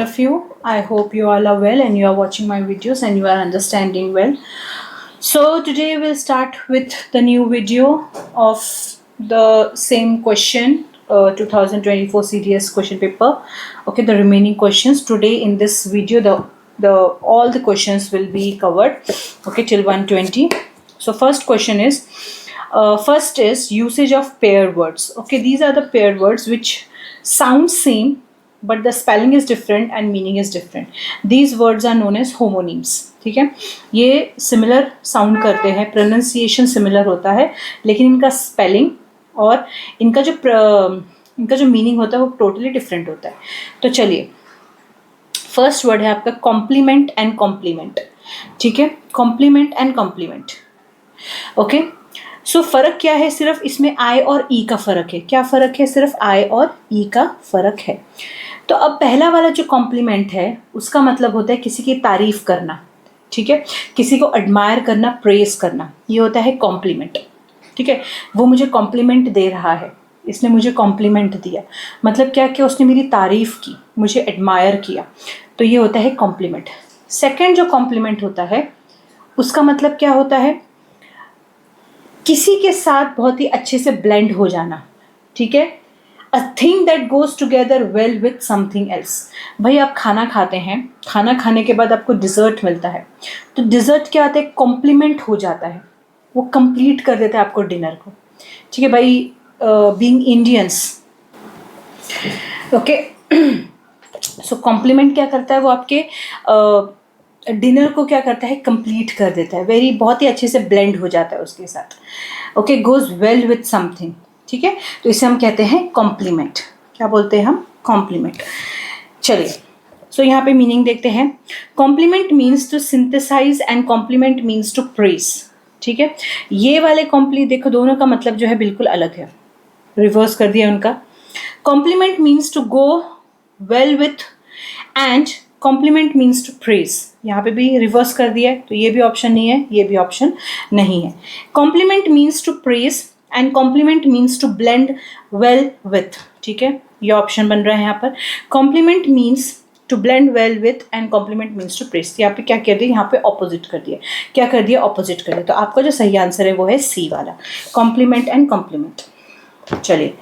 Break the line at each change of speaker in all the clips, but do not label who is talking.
of you. I hope you all are well and you are watching my videos and you are understanding well. So today we'll start with the new video of the same question, 2024 CDS question paper. Okay, the remaining questions today in this video, the all the questions will be covered. Okay, till 120. So first question is, first is usage of pair words. Okay, these are the pair words which sound same but the spelling is different and meaning is different. These words are known as homonyms. ठीक है, ये similar sound करते हैं, pronunciation similar होता है, लेकिन इनका spelling और इनका जो मीनिंग होता है वो टोटली डिफरेंट होता है. तो चलिए, फर्स्ट वर्ड है आपका कॉम्प्लीमेंट एंड कॉम्प्लीमेंट. ठीक है, complement and compliment. Okay, so फर्क क्या है? सिर्फ इसमें आई और ई का फर्क है. क्या फर्क है? सिर्फ आई और ई का फर्क है. तो अब पहला वाला जो कॉम्प्लीमेंट है उसका मतलब होता है किसी की तारीफ करना. ठीक है, किसी को एडमायर करना, प्रेज करना, ये होता है कॉम्प्लीमेंट. ठीक है, वो मुझे कॉम्प्लीमेंट दे रहा है, इसने मुझे कॉम्प्लीमेंट दिया, मतलब क्या कि उसने मेरी तारीफ की, मुझे एडमायर किया, तो ये होता है कॉम्प्लीमेंट. सेकंड जो कॉम्प्लीमेंट होता है उसका मतलब क्या होता है? किसी के साथ बहुत ही अच्छे से ब्लेंड हो जाना. ठीक है, a thing that goes together well with something else. भाई आप खाना खाते हैं, खाना खाने के बाद आपको डिज़र्ट मिलता है, तो डिज़र्ट क्या होता है? कॉम्प्लीमेंट हो जाता है, वो कंप्लीट कर देता है आपको डिनर को. ठीक है भाई, बीइंग इंडियंस. ओके, सो कॉम्प्लीमेंट क्या करता है? वो आपके डिनर को क्या करता है? कंप्लीट कर देता है, बहुत ही अच्छे से ब्लेंड हो जाता है उसके साथ. Okay, goes well with something. ठीक है, तो इसे हम कहते हैं कॉम्प्लीमेंट. क्या बोलते हैं हम? कॉम्प्लीमेंट. चलिए, सो यहाँ पे मीनिंग देखते हैं. Complement means to synthesize and complement means to praise. ठीक है, ये वाले देखो दोनों का मतलब जो है बिल्कुल अलग है, रिवर्स कर दिया उनका. Complement means to go well with and complement means to praise. यहाँ पे भी रिवर्स कर दिया है, तो ये भी ऑप्शन नहीं है, ये भी ऑप्शन नहीं है. Compliment means to praise and complement means to blend well with. ठीक है, ये ऑप्शन बन रहा है यहाँ पर. Complement means to blend well with and complement means to praise. यहाँ पे क्या कर दिया? यहाँ पे ऑपोजिट कर दिया. क्या कर दिया? ऑपोजिट कर दिया. तो आपका जो सही आंसर है वो है सी वाला, कॉम्प्लीमेंट एंड कॉम्प्लीमेंट. चलिए,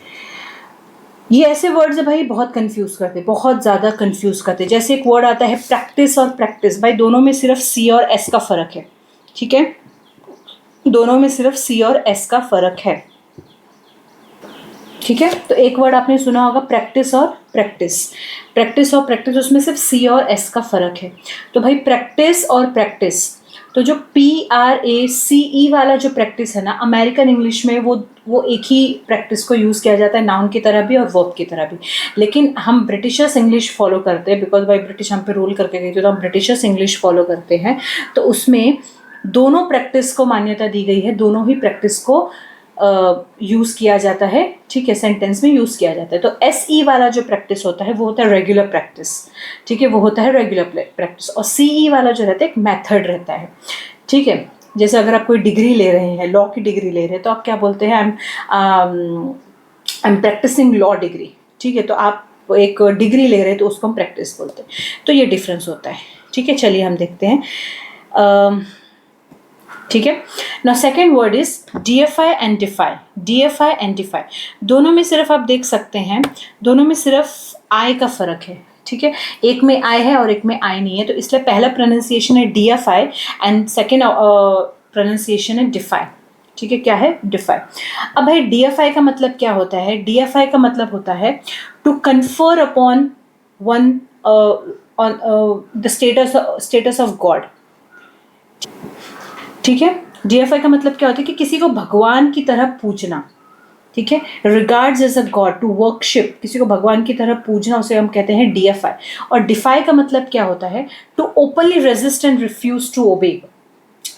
ये ऐसे वर्ड्स है भाई बहुत कंफ्यूज करते, बहुत ज़्यादा कंफ्यूज करते. जैसे एक वर्ड आता है प्रैक्टिस और प्रैक्टिस. भाई दोनों में सिर्फ सी और एस का फ़र्क है. ठीक है, दोनों में सिर्फ सी और एस का फ़र्क है. ठीक है, तो एक वर्ड आपने सुना होगा प्रैक्टिस और प्रैक्टिस. प्रैक्टिस और प्रैक्टिस, उसमें सिर्फ सी और एस का फ़र्क है. तो भाई प्रैक्टिस और प्रैक्टिस, तो जो PRACE वाला जो प्रैक्टिस है ना, अमेरिकन इंग्लिश में वो एक ही प्रैक्टिस को यूज़ किया जाता है, नाउन की तरह भी और वर्ब की तरह भी. लेकिन हम ब्रिटिशर्स इंग्लिश फॉलो करते हैं, बिकॉज भाई ब्रिटिश हम पे रूल करके गई थी, तो हम ब्रिटिशर्स इंग्लिश फॉलो करते हैं. तो उसमें दोनों प्रैक्टिस को मान्यता दी गई है, दोनों ही प्रैक्टिस को यूज़ किया जाता है. ठीक है, सेंटेंस में यूज़ किया जाता है. तो SE वाला जो प्रैक्टिस होता है वो होता है रेगुलर प्रैक्टिस. ठीक है, वो होता है रेगुलर प्रैक्टिस. और CE वाला जो रहता है एक मेथड रहता है. ठीक है, जैसे अगर आप कोई डिग्री ले रहे हैं, लॉ की डिग्री ले रहे हैं, तो आप क्या बोलते हैं? I am practising law degree. ठीक है, तो आप एक डिग्री ले रहे हैं तो उसको हम प्रैक्टिस बोलते हैं. तो ये डिफरेंस होता है. ठीक है, चलिए हम देखते हैं. ठीक है, ना second word is DFI and defy. DFI and defy, दोनों में सिर्फ आप देख सकते हैं, दोनों में सिर्फ आई का फ़र्क है. ठीक है, एक में आई है और एक में आई नहीं है, तो इसलिए पहला प्रोनाउंसिएशन है DFI एंड सेकेंड प्रोनाउंसिएशन है डिफाई. ठीक है, क्या है? डिफाई. अब भाई DFI का मतलब क्या होता है? DFI का मतलब होता है to confer upon one on the status of god. ठीक है, DFI का मतलब क्या होता है? कि किसी को भगवान की तरह पूजना. ठीक है, regards as a god, to worship, किसी को भगवान की तरह पूजना, उसे हम कहते हैं DFI. और डिफाई का मतलब क्या होता है? To openly resist and refuse to obey.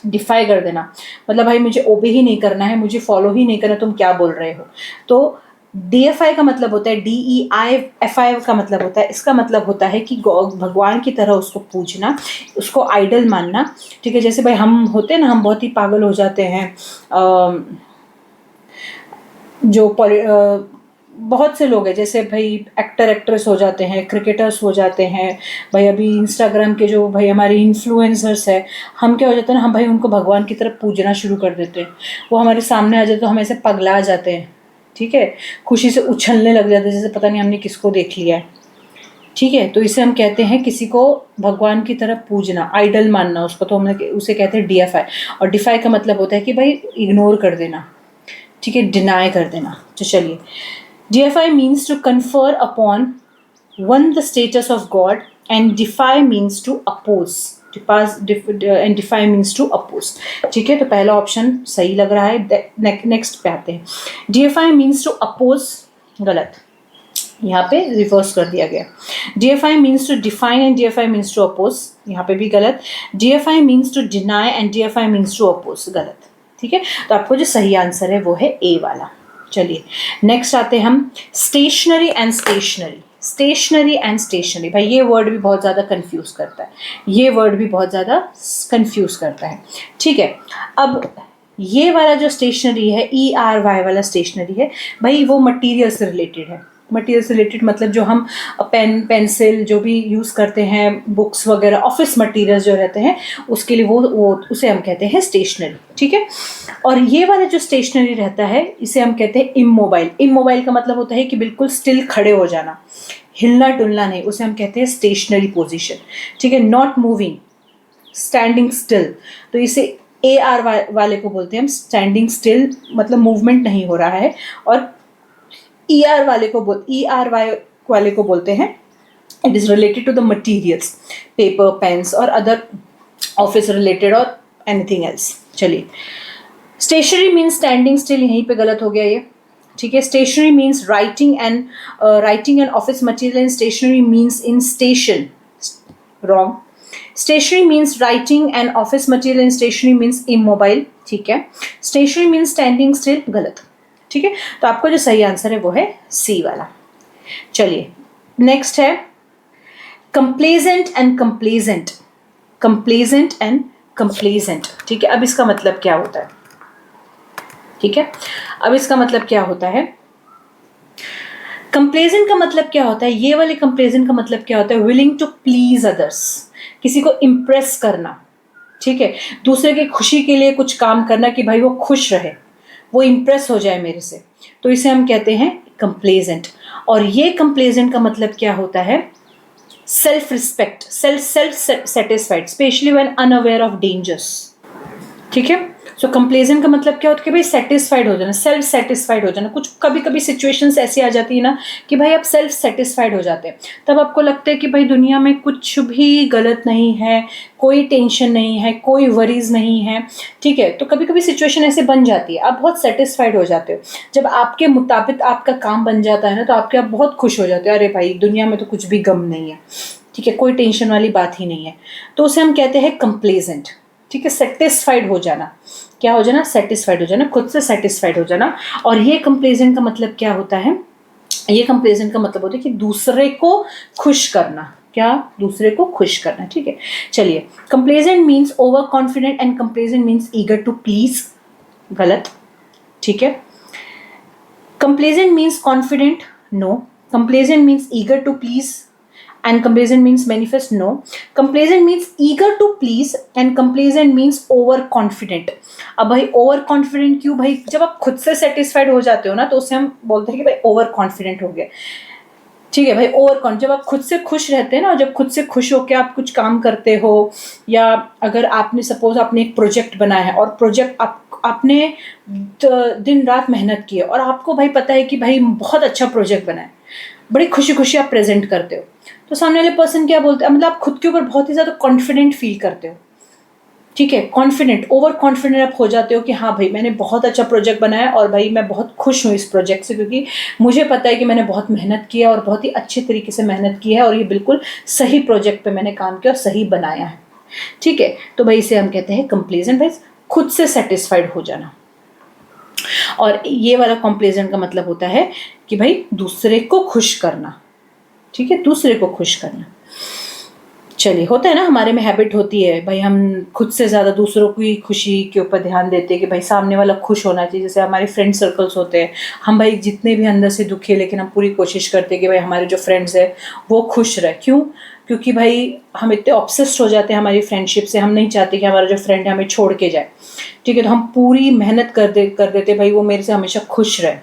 Defy कर देना, मतलब भाई मुझे ओबे ही नहीं करना है, मुझे फॉलो ही नहीं करना, तुम क्या बोल रहे हो. तो DFI का मतलब होता है, DEIFI का मतलब होता है, इसका मतलब होता है कि भगवान की तरह उसको पूजना, उसको आइडल मानना. ठीक है, जैसे भाई हम होते हैं ना, हम बहुत ही पागल हो जाते हैं जो बहुत से लोग हैं, जैसे भाई एक्टर एक्ट्रेस हो जाते हैं, क्रिकेटर्स हो जाते हैं, भाई अभी इंस्टाग्राम के जो भाई हमारे इन्फ्लुएंसर्स है, हम क्या हो जाते हैं ना, हम भाई उनको भगवान की तरफ पूजना शुरू कर देते हैं। वो हमारे सामने आ जाते तो हम ऐसे पगला जाते हैं, ठीक है, खुशी से उछलने लग जाते हैं जैसे पता नहीं हमने किसको देख लिया है, ठीक है। तो इसे हम कहते हैं किसी को भगवान की तरफ पूजना, आइडल मानना उसको, तो हम उसे कहते हैं डीएफआई। और डिफाई का मतलब होता है कि भाई इग्नोर कर देना, ठीक है, डिनाई कर देना। तो चलिए, deify means to confer upon one the status of God, and defy means to oppose. And defy means to oppose. ठीक है, तो पहला ऑप्शन सही लग रहा है। नेक्स्ट पे आते हैं। deify means to oppose, गलत, यहाँ पे रिवर्स कर दिया गया। deify means to define and deify means to oppose, यहाँ पे भी गलत। deify means to deny and deify means to oppose, गलत। ठीक है, तो आपको जो सही आंसर है वो है ए वाला। चलिए नेक्स्ट आते हैं हम, stationery and stationary. Stationery and stationary, भाई ये वर्ड भी बहुत ज़्यादा कंफ्यूज करता है, ये वर्ड भी बहुत ज़्यादा कंफ्यूज करता है, ठीक है। अब ये वाला जो स्टेशनरी है, ERY वाला स्टेशनरी है, भाई वो मटेरियल से रिलेटेड है। मटेरियल से रिलेटेड मतलब जो हम पेन पेंसिल जो भी यूज़ करते हैं, बुक्स वगैरह, ऑफिस मटेरियल्स जो रहते हैं, उसके लिए वो उसे हम कहते हैं स्टेशनरी, ठीक है। और ये वाला जो स्टेशनरी रहता है इसे हम कहते हैं इमोबाइल। इमोबाइल का मतलब होता है कि बिल्कुल स्टिल खड़े हो जाना, हिलना डुलना नहीं, उसे हम कहते हैं स्टेशनरी पोजिशन, ठीक है। नॉट मूविंग, स्टैंडिंग स्टिल, तो इसे AR वाले को बोलते हैं हम स्टैंडिंग स्टिल, मतलब मूवमेंट नहीं हो रहा है। और ERY वाले को बोलते हैं it is related to the materials, paper, pens और अदर ऑफिस रिलेटेड और एनीथिंग एल्स। चलिए, स्टेशनरी मीन्स स्टैंडिंग स्टिल, यहीं पे गलत हो गया ये, ठीक है। Stationery means writing and office material and stationary means in station, wrong. Stationery means writing and office material and stationary means immobile, ठीक है। स्टेशनरी मीन्स स्टैंडिंग स्टिल, गलत, ठीक है। तो आपको जो सही आंसर है वो है सी वाला। चलिए नेक्स्ट है कंप्लेजेंट एंड कंप्लेजेंट। कंप्लेजेंट एंड कंप्लेजेंट, ठीक है। अब इसका मतलब क्या होता है, ठीक है, अब इसका मतलब क्या होता है, कंप्लेजेंट का मतलब क्या होता है, ये वाले कंप्लेजेंट का मतलब क्या होता है, विलिंग टू प्लीज अदर्स, किसी को इम्प्रेस करना, ठीक है, दूसरे की खुशी के लिए कुछ काम करना कि भाई वो खुश रहे, वो इम्प्रेस हो जाए मेरे से, तो इसे हम कहते हैं कंप्लेजेंट। और ये कंप्लेजेंट का मतलब क्या होता है, self respect, self satisfied, specially when unaware of dangers, ठीक है। सो कंप्लेजेंट का मतलब क्या होता है कि भाई सेटिस्फाइड हो जाना, सेल्फ सेटिस्फाइड हो जाना। कुछ कभी कभी सिचुएशंस ऐसी आ जाती है ना कि भाई आप सेल्फ सेटिस्फाइड हो जाते हैं, तब आपको लगता है कि भाई दुनिया में कुछ भी गलत नहीं है, कोई टेंशन नहीं है, कोई वरीज नहीं है, ठीक है। तो कभी कभी सिचुएशन ऐसे बन जाती है, आप बहुत सेटिस्फाइड हो जाते हो, जब आपके मुताबिक आपका काम बन जाता है ना, तो आप बहुत खुश हो जाते हो, अरे भाई दुनिया में तो कुछ भी गम नहीं है, ठीक है, कोई टेंशन वाली बात ही नहीं है, तो उसे हम कहते हैं कंप्लेजेंट, ठीक है। सेटिस्फाइड हो जाना, क्या हो जाना, सेटिस्फाइड हो जाना, खुद से सेटिस्फाइड हो जाना। और ये कंप्लेजेंट का मतलब क्या होता है, ये कंप्लेजेंट का मतलब होता है कि दूसरे को खुश करना, क्या, दूसरे को खुश करना, ठीक है। चलिए, complacent means over confident and complacent means eager to please, गलत, ठीक है। Complacent means confident, no. Complacent means eager to please and complacent means manifest, no. Complacent means eager to please and complacent means overconfident. अब भाई over confident क्यों, भाई जब आप खुद से सेटिस्फाइड हो जाते हो ना, तो उससे हम बोलते हैं कि भाई ओवर कॉन्फिडेंट हो गया, ठीक है भाई। जब आप खुद से खुश रहते हैं ना, और जब खुद से खुश होकर आप कुछ काम करते हो, या अगर आपने सपोज आपने एक प्रोजेक्ट बनाया है और प्रोजेक्ट आपने दिन रात मेहनत की है और आपको भाई पता है कि भाई बहुत अच्छा प्रोजेक्ट बना है, बड़ी खुशी खुशी आप प्रेजेंट करते हो, तो सामने वाले पर्सन क्या बोलते हैं, मतलब आप खुद के ऊपर बहुत ही ज़्यादा कॉन्फिडेंट फील करते हो, ठीक है। कॉन्फिडेंट, ओवर कॉन्फिडेंट आप हो जाते हो कि हाँ भाई मैंने बहुत अच्छा प्रोजेक्ट बनाया और भाई मैं बहुत खुश हूँ इस प्रोजेक्ट से, क्योंकि मुझे पता है कि मैंने बहुत मेहनत की है और बहुत ही अच्छे तरीके से मेहनत की है और ये बिल्कुल सही प्रोजेक्ट पे मैंने काम किया और सही बनाया है, ठीक है। तो भाई इसे हम कहते हैं कंप्लेजेंट, भाई खुद से सेटिस्फाइड हो जाना। और ये वाला कंप्लेजेंट का मतलब होता है कि भाई दूसरे को खुश करना, ठीक है, दूसरे को खुश करना। चलिए, होता है ना, हमारे में हैबिट होती है भाई, हम खुद से ज़्यादा दूसरों की खुशी के ऊपर ध्यान देते हैं कि भाई सामने वाला खुश होना चाहिए। जैसे हमारे फ्रेंड सर्कल्स होते हैं, हम भाई जितने भी अंदर से दुखी है लेकिन हम पूरी कोशिश करते हैं कि भाई हमारे जो फ्रेंड्स है वो खुश रहे। क्यों? क्योंकि भाई हम इतने ऑब्सेस्ड हो जाते हैं हमारी फ्रेंडशिप से, हम नहीं चाहते कि हमारा जो फ्रेंड है हमें छोड़ के जाए। ठीक है, तो हम पूरी मेहनत कर देते भाई वो मेरे से हमेशा खुश रहे,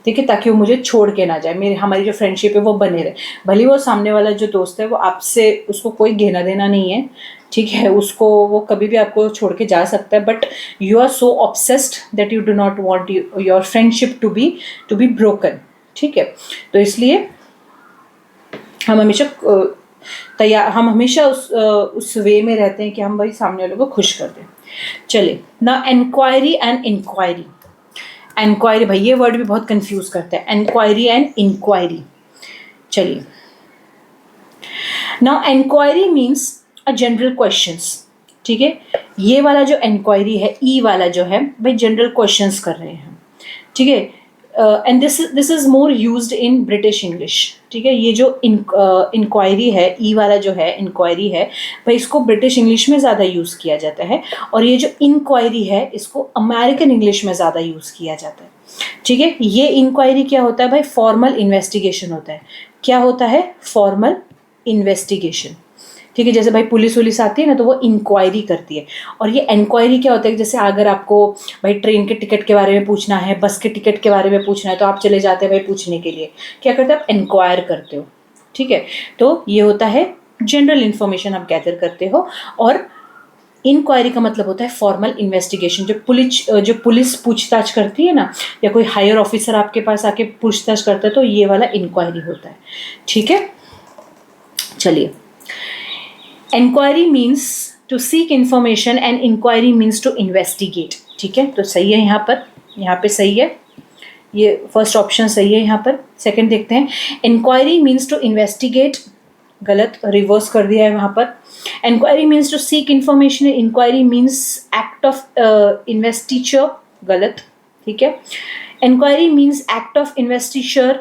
ठीक है, ताकि वो मुझे छोड़ के ना जाए, मेरी हमारी जो फ्रेंडशिप है वो बने रहे। भले वो सामने वाला जो दोस्त है वो आपसे, उसको कोई घेना देना नहीं है, ठीक है, उसको वो कभी भी आपको छोड़ के जा सकता है, but you are so obsessed that you do not want your friendship to be broken. ठीक है, तो इसलिए हम हमेशा हम हमेशा उस वे में रहते हैं कि हम भाई सामने वाले को खुश कर दें। चलिए, ना एनक्वायरी एंड इंक्वायरी। एनक्वायरी, भाई ये वर्ड भी बहुत कंफ्यूज करता है, एनक्वायरी एंड इंक्वायरी। चलिए, now enquiry means a general questions. ठीक है, ये वाला जो एनक्वायरी है, ई वाला जो है भाई जनरल क्वेश्चंस कर रहे हैं। ठीक है, and this is more used in British English. ठीक है, ये जो इंक्वायरी है, ई वाला जो है इंक्वायरी है भाई, इसको ब्रिटिश इंग्लिश में ज़्यादा यूज़ किया जाता है, और ये जो इंक्वायरी है इसको अमेरिकन इंग्लिश में ज़्यादा यूज़ किया जाता है। ठीक है, ये इंक्वायरी क्या होता है भाई? फॉर्मल इन्वेस्टिगेशन होता है। क्या होता है? Formal investigation. ठीक है, जैसे भाई पुलिस वुलिस आती है ना तो वो इंक्वायरी करती है, और ये इंक्वायरी क्या होता है, जैसे अगर आपको भाई ट्रेन के टिकट के बारे में पूछना है, बस के टिकट के बारे में पूछना है, तो आप चले जाते हैं भाई पूछने के लिए, क्या करते हैं आप? इंक्वायर करते हो। ठीक है, तो ये होता है जनरल इन्फॉर्मेशन आप गैदर करते हो, और इंक्वायरी का मतलब होता है फॉर्मल इन्वेस्टिगेशन। जो पुलिस पूछताछ करती है ना, या कोई हायर ऑफिसर आपके पास आके पूछताछ करता है, तो ये वाला इंक्वायरी होता है। ठीक है, चलिए, inquiry means to seek information and inquiry means to investigate. ठीक है, तो सही है यहाँ पे सही है, ये फर्स्ट ऑप्शन सही है यहाँ पर। सेकंड देखते हैं, इंक्वायरी मीन्स टू इन्वेस्टिगेट, गलत, रिवर्स कर दिया है वहाँ पर। Inquiry means to seek information, inquiry means act of investiture, गलत। ठीक है, inquiry means act of investiture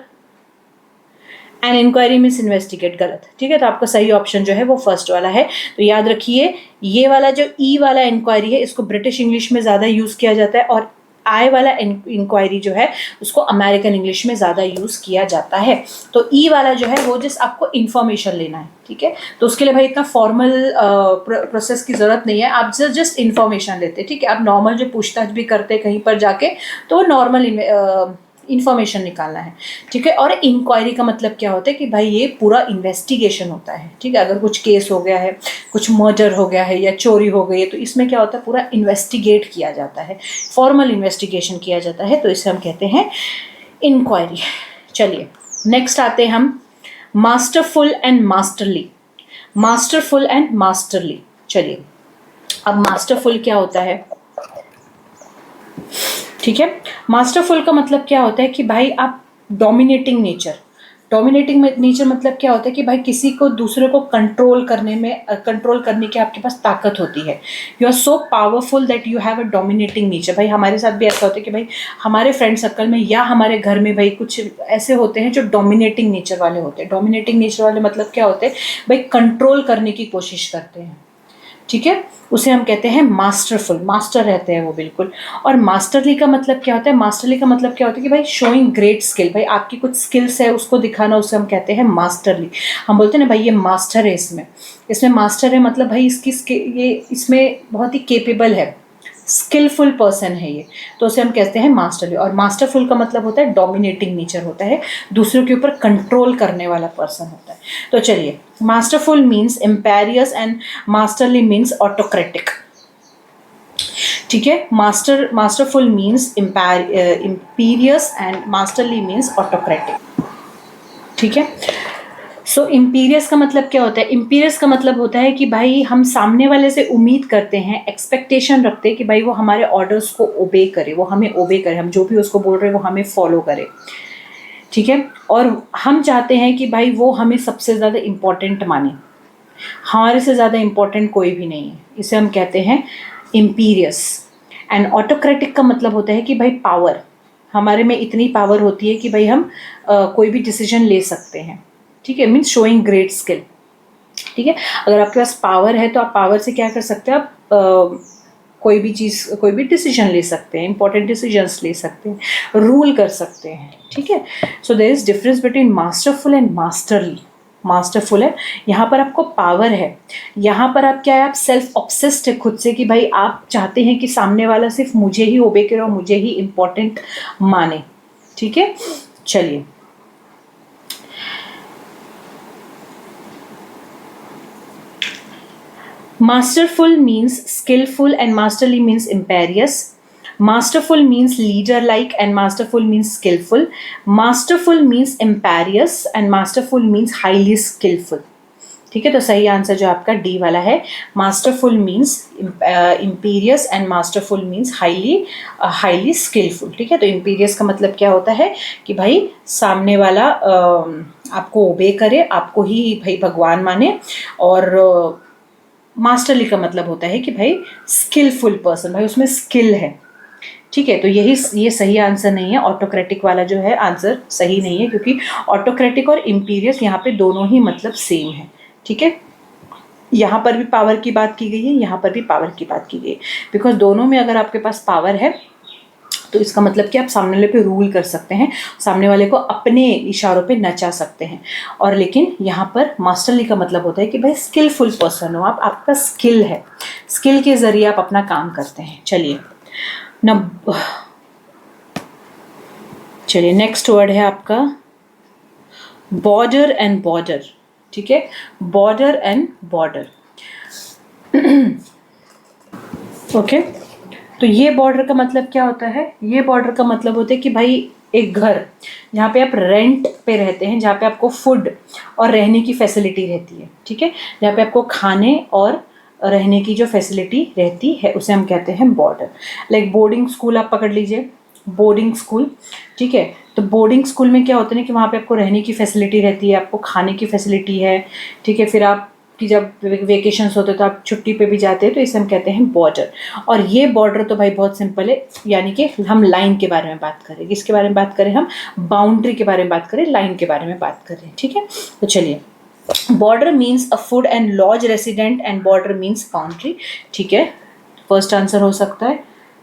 and inquiry means investigate, गलत। ठीक है, तो आपका सही ऑप्शन जो है वो फर्स्ट वाला है। तो याद रखिए, ये वाला जो ई वाला इंक्वायरी है इसको ब्रिटिश इंग्लिश में ज़्यादा यूज़ किया जाता है, और आई वाला इंक्वायरी जो है उसको अमेरिकन इंग्लिश में ज़्यादा यूज़ किया जाता है। तो ई वाला जो है वो जिस आपको इन्फॉर्मेशन लेना है, ठीक है, तो उसके लिए भाई इतना फॉर्मल प्रोसेस की ज़रूरत नहीं है, आप जस्ट इन्फॉर्मेशन लेते। ठीक है, आप नॉर्मल जो पूछताछ भी करते कहीं पर जाके, तो वो नॉर्मल इन्फॉर्मेशन निकालना है। ठीक है, और इंक्वायरी का मतलब क्या होता है कि भाई ये पूरा इन्वेस्टिगेशन होता है। ठीक है, अगर कुछ केस हो गया है, कुछ मर्डर हो गया है या चोरी हो गई है, तो इसमें क्या होता है, पूरा इन्वेस्टिगेट किया जाता है, फॉर्मल इन्वेस्टिगेशन किया जाता है, तो इसे हम कहते हैं इंक्वायरी। चलिए, नेक्स्ट आते हैं हम masterful and masterly. Masterful and masterly. चलिए, अब मास्टरफुल क्या होता है? ठीक है, मास्टरफुल का मतलब क्या होता है कि भाई आप डोमिनेटिंग नेचर मतलब क्या होता है कि भाई किसी को दूसरे को कंट्रोल करने की आपके पास ताकत होती है। You are so powerful that you have a dominating nature. भाई हमारे साथ भी ऐसा होता है कि भाई हमारे फ्रेंड सर्कल में या हमारे घर में भाई कुछ ऐसे होते हैं जो डोमिनेटिंग नेचर वाले होते हैं। डोमिनेटिंग नेचर वाले मतलब क्या होते हैं भाई? कंट्रोल करने की कोशिश करते हैं। ठीक है, उसे हम कहते हैं मास्टरफुल, मास्टर रहते हैं वो बिल्कुल। और मास्टरली का मतलब क्या होता है? मास्टरली का मतलब क्या होता है कि भाई शोइंग ग्रेट स्किल, भाई आपकी कुछ स्किल्स है उसको दिखाना, उसे हम कहते हैं मास्टरली। हम बोलते हैं ना भाई ये मास्टर है, इसमें मास्टर है मतलब भाई ये इसमें बहुत ही केपेबल है, स्किलफुल पर्सन है ये, तो उसे हम कहते हैं मास्टरली। और मास्टरफुल का मतलब होता है डोमिनेटिंग नेचर होता है, दूसरों के ऊपर कंट्रोल करने वाला पर्सन होता है। तो चलिए, masterful means imperious and masterly means autocratic. ठीक है, masterful means imperious and masterly means autocratic. ठीक है, सो इम्पीरियस का मतलब क्या होता है? इम्पीरियस का मतलब होता है कि भाई हम सामने वाले से उम्मीद करते हैं, एक्सपेक्टेशन रखते हैं कि भाई वो हमारे ऑर्डर्स को ओबे करे, वो हमें ओबे करे, हम जो भी उसको बोल रहे हैं वो हमें फॉलो करे। ठीक है, और हम चाहते हैं कि भाई वो हमें सबसे ज़्यादा इम्पॉर्टेंट माने, हमारे से ज़्यादा इम्पॉर्टेंट कोई भी नहीं है, इसे हम कहते हैं इम्पीरियस। एंड ऑटोक्रेटिक का मतलब होता है कि भाई पावर, हमारे में इतनी पावर होती है कि भाई हम कोई भी डिसीजन ले सकते हैं। ठीक है, मीन्स शोइंग ग्रेट स्किल। ठीक है। अगर आपके पास पावर है तो आप पावर से क्या कर सकते हैं, आप कोई भी चीज़, कोई भी डिसीजन ले सकते हैं, इंपॉर्टेंट डिसीजंस ले सकते हैं, रूल कर सकते हैं। ठीक है। So there is difference between masterful and masterly. Masterful है, यहाँ पर आपको पावर है, यहाँ पर आप क्या है, आप सेल्फ ऑब्सेस्ड है खुद से कि भाई आप चाहते हैं कि सामने वाला सिर्फ मुझे ही ओबे करे और मुझे ही इम्पोर्टेंट माने। ठीक है, चलिए। Masterful means skillful and masterly means imperious. Masterful means leader-like and masterful means skillful. Masterful means imperious and masterful means highly skillful. ठीक है, तो सही आंसर जो आपका डी वाला है, masterful means imperious and masterful means highly skilful. ठीक है, तो इम्पीरियस का मतलब क्या होता है कि भाई सामने वाला आपको ओबे करे, आपको ही भाई भगवान माने, और मास्टरली का मतलब होता है कि भाई स्किलफुल पर्सन, भाई उसमें स्किल है। ठीक है, तो ये सही आंसर नहीं है, ऑटोक्रेटिक वाला जो है आंसर सही नहीं है, क्योंकि ऑटोक्रेटिक और इम्पीरियस यहाँ पे दोनों ही मतलब सेम है। ठीक है, यहाँ पर भी पावर की बात की गई है, यहाँ पर भी पावर की बात की गई है, बिकॉज दोनों में अगर आपके पास पावर है तो इसका मतलब कि आप सामने वाले पे रूल कर सकते हैं, सामने वाले को अपने इशारों पे नचा सकते हैं। और लेकिन यहाँ पर मास्टरली का मतलब होता है कि भाई स्किलफुल पर्सन हो आप, आपका स्किल है, स्किल के ज़रिए आप अपना काम करते हैं। चलिए नेक्स्ट वर्ड है आपका बॉर्डर एंड बॉर्डर। ठीक है, बॉर्डर एंड बॉर्डर। ओके, तो ये बॉर्डर का मतलब क्या होता है, ये बॉर्डर का मतलब होता है कि भाई एक घर जहाँ पे आप रेंट पे रहते हैं, जहाँ पे आपको फूड और रहने की फैसिलिटी रहती है। ठीक है, जहाँ पे आपको खाने और रहने की जो फैसिलिटी रहती है उसे हम कहते हैं बॉर्डर। लाइक बोर्डिंग स्कूल आप पकड़ लीजिए, बोर्डिंग स्कूल। ठीक है, तो बोर्डिंग स्कूल में क्या होता है कि वहाँ पे आपको रहने की फैसिलिटी रहती है, आपको खाने की फैसिलिटी है। ठीक है, फिर आप कि जब वेकेशंस होते तो आप छुट्टी पे भी जाते हैं, तो इसे हम कहते हैं बॉर्डर। और ये बॉर्डर तो भाई बहुत सिंपल है, यानी कि हम लाइन के बारे में बात करें, किसके बारे में बात करें, हम बाउंड्री के बारे में बात करें, लाइन के बारे में बात करें। ठीक है, तो चलिए, boarder means a food and lodge resident and border means boundary. ठीक है, फर्स्ट आंसर हो सकता है।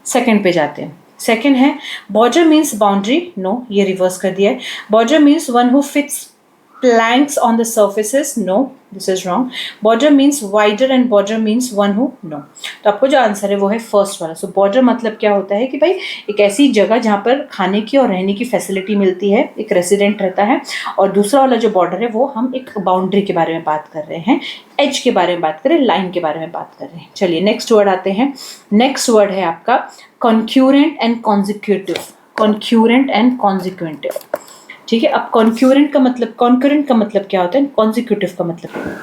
सेकंड पे जाते हैं, सेकंड है बॉर्डर मीन्स बाउंड्री, नो ये रिवर्स कर दिया है। Border means one who fits planks on the surfaces, no this is wrong. Border means wider and border means one who, no। तो आपको जो आंसर है वो है फर्स्ट वाला। सो बॉर्डर मतलब क्या होता है कि भाई एक ऐसी जगह जहाँ पर खाने की और रहने की फैसिलिटी मिलती है, एक रेसिडेंट रहता है। और दूसरा वाला जो बॉर्डर है वो हम एक बाउंड्री के बारे में बात कर रहे हैं, एज के बारे में बात करें, लाइन के बारे में बात कर रहे हैं। चलिए नेक्स्ट वर्ड आते हैं। नेक्स्ट वर्ड है आपका concurrent and consecutive. Concurrent and consecutive. ठीक है, अब कॉन्क्यूरेंट का मतलब, कॉन्करेंट का मतलब क्या होता है, कॉन्जिक्यूटिव का मतलब।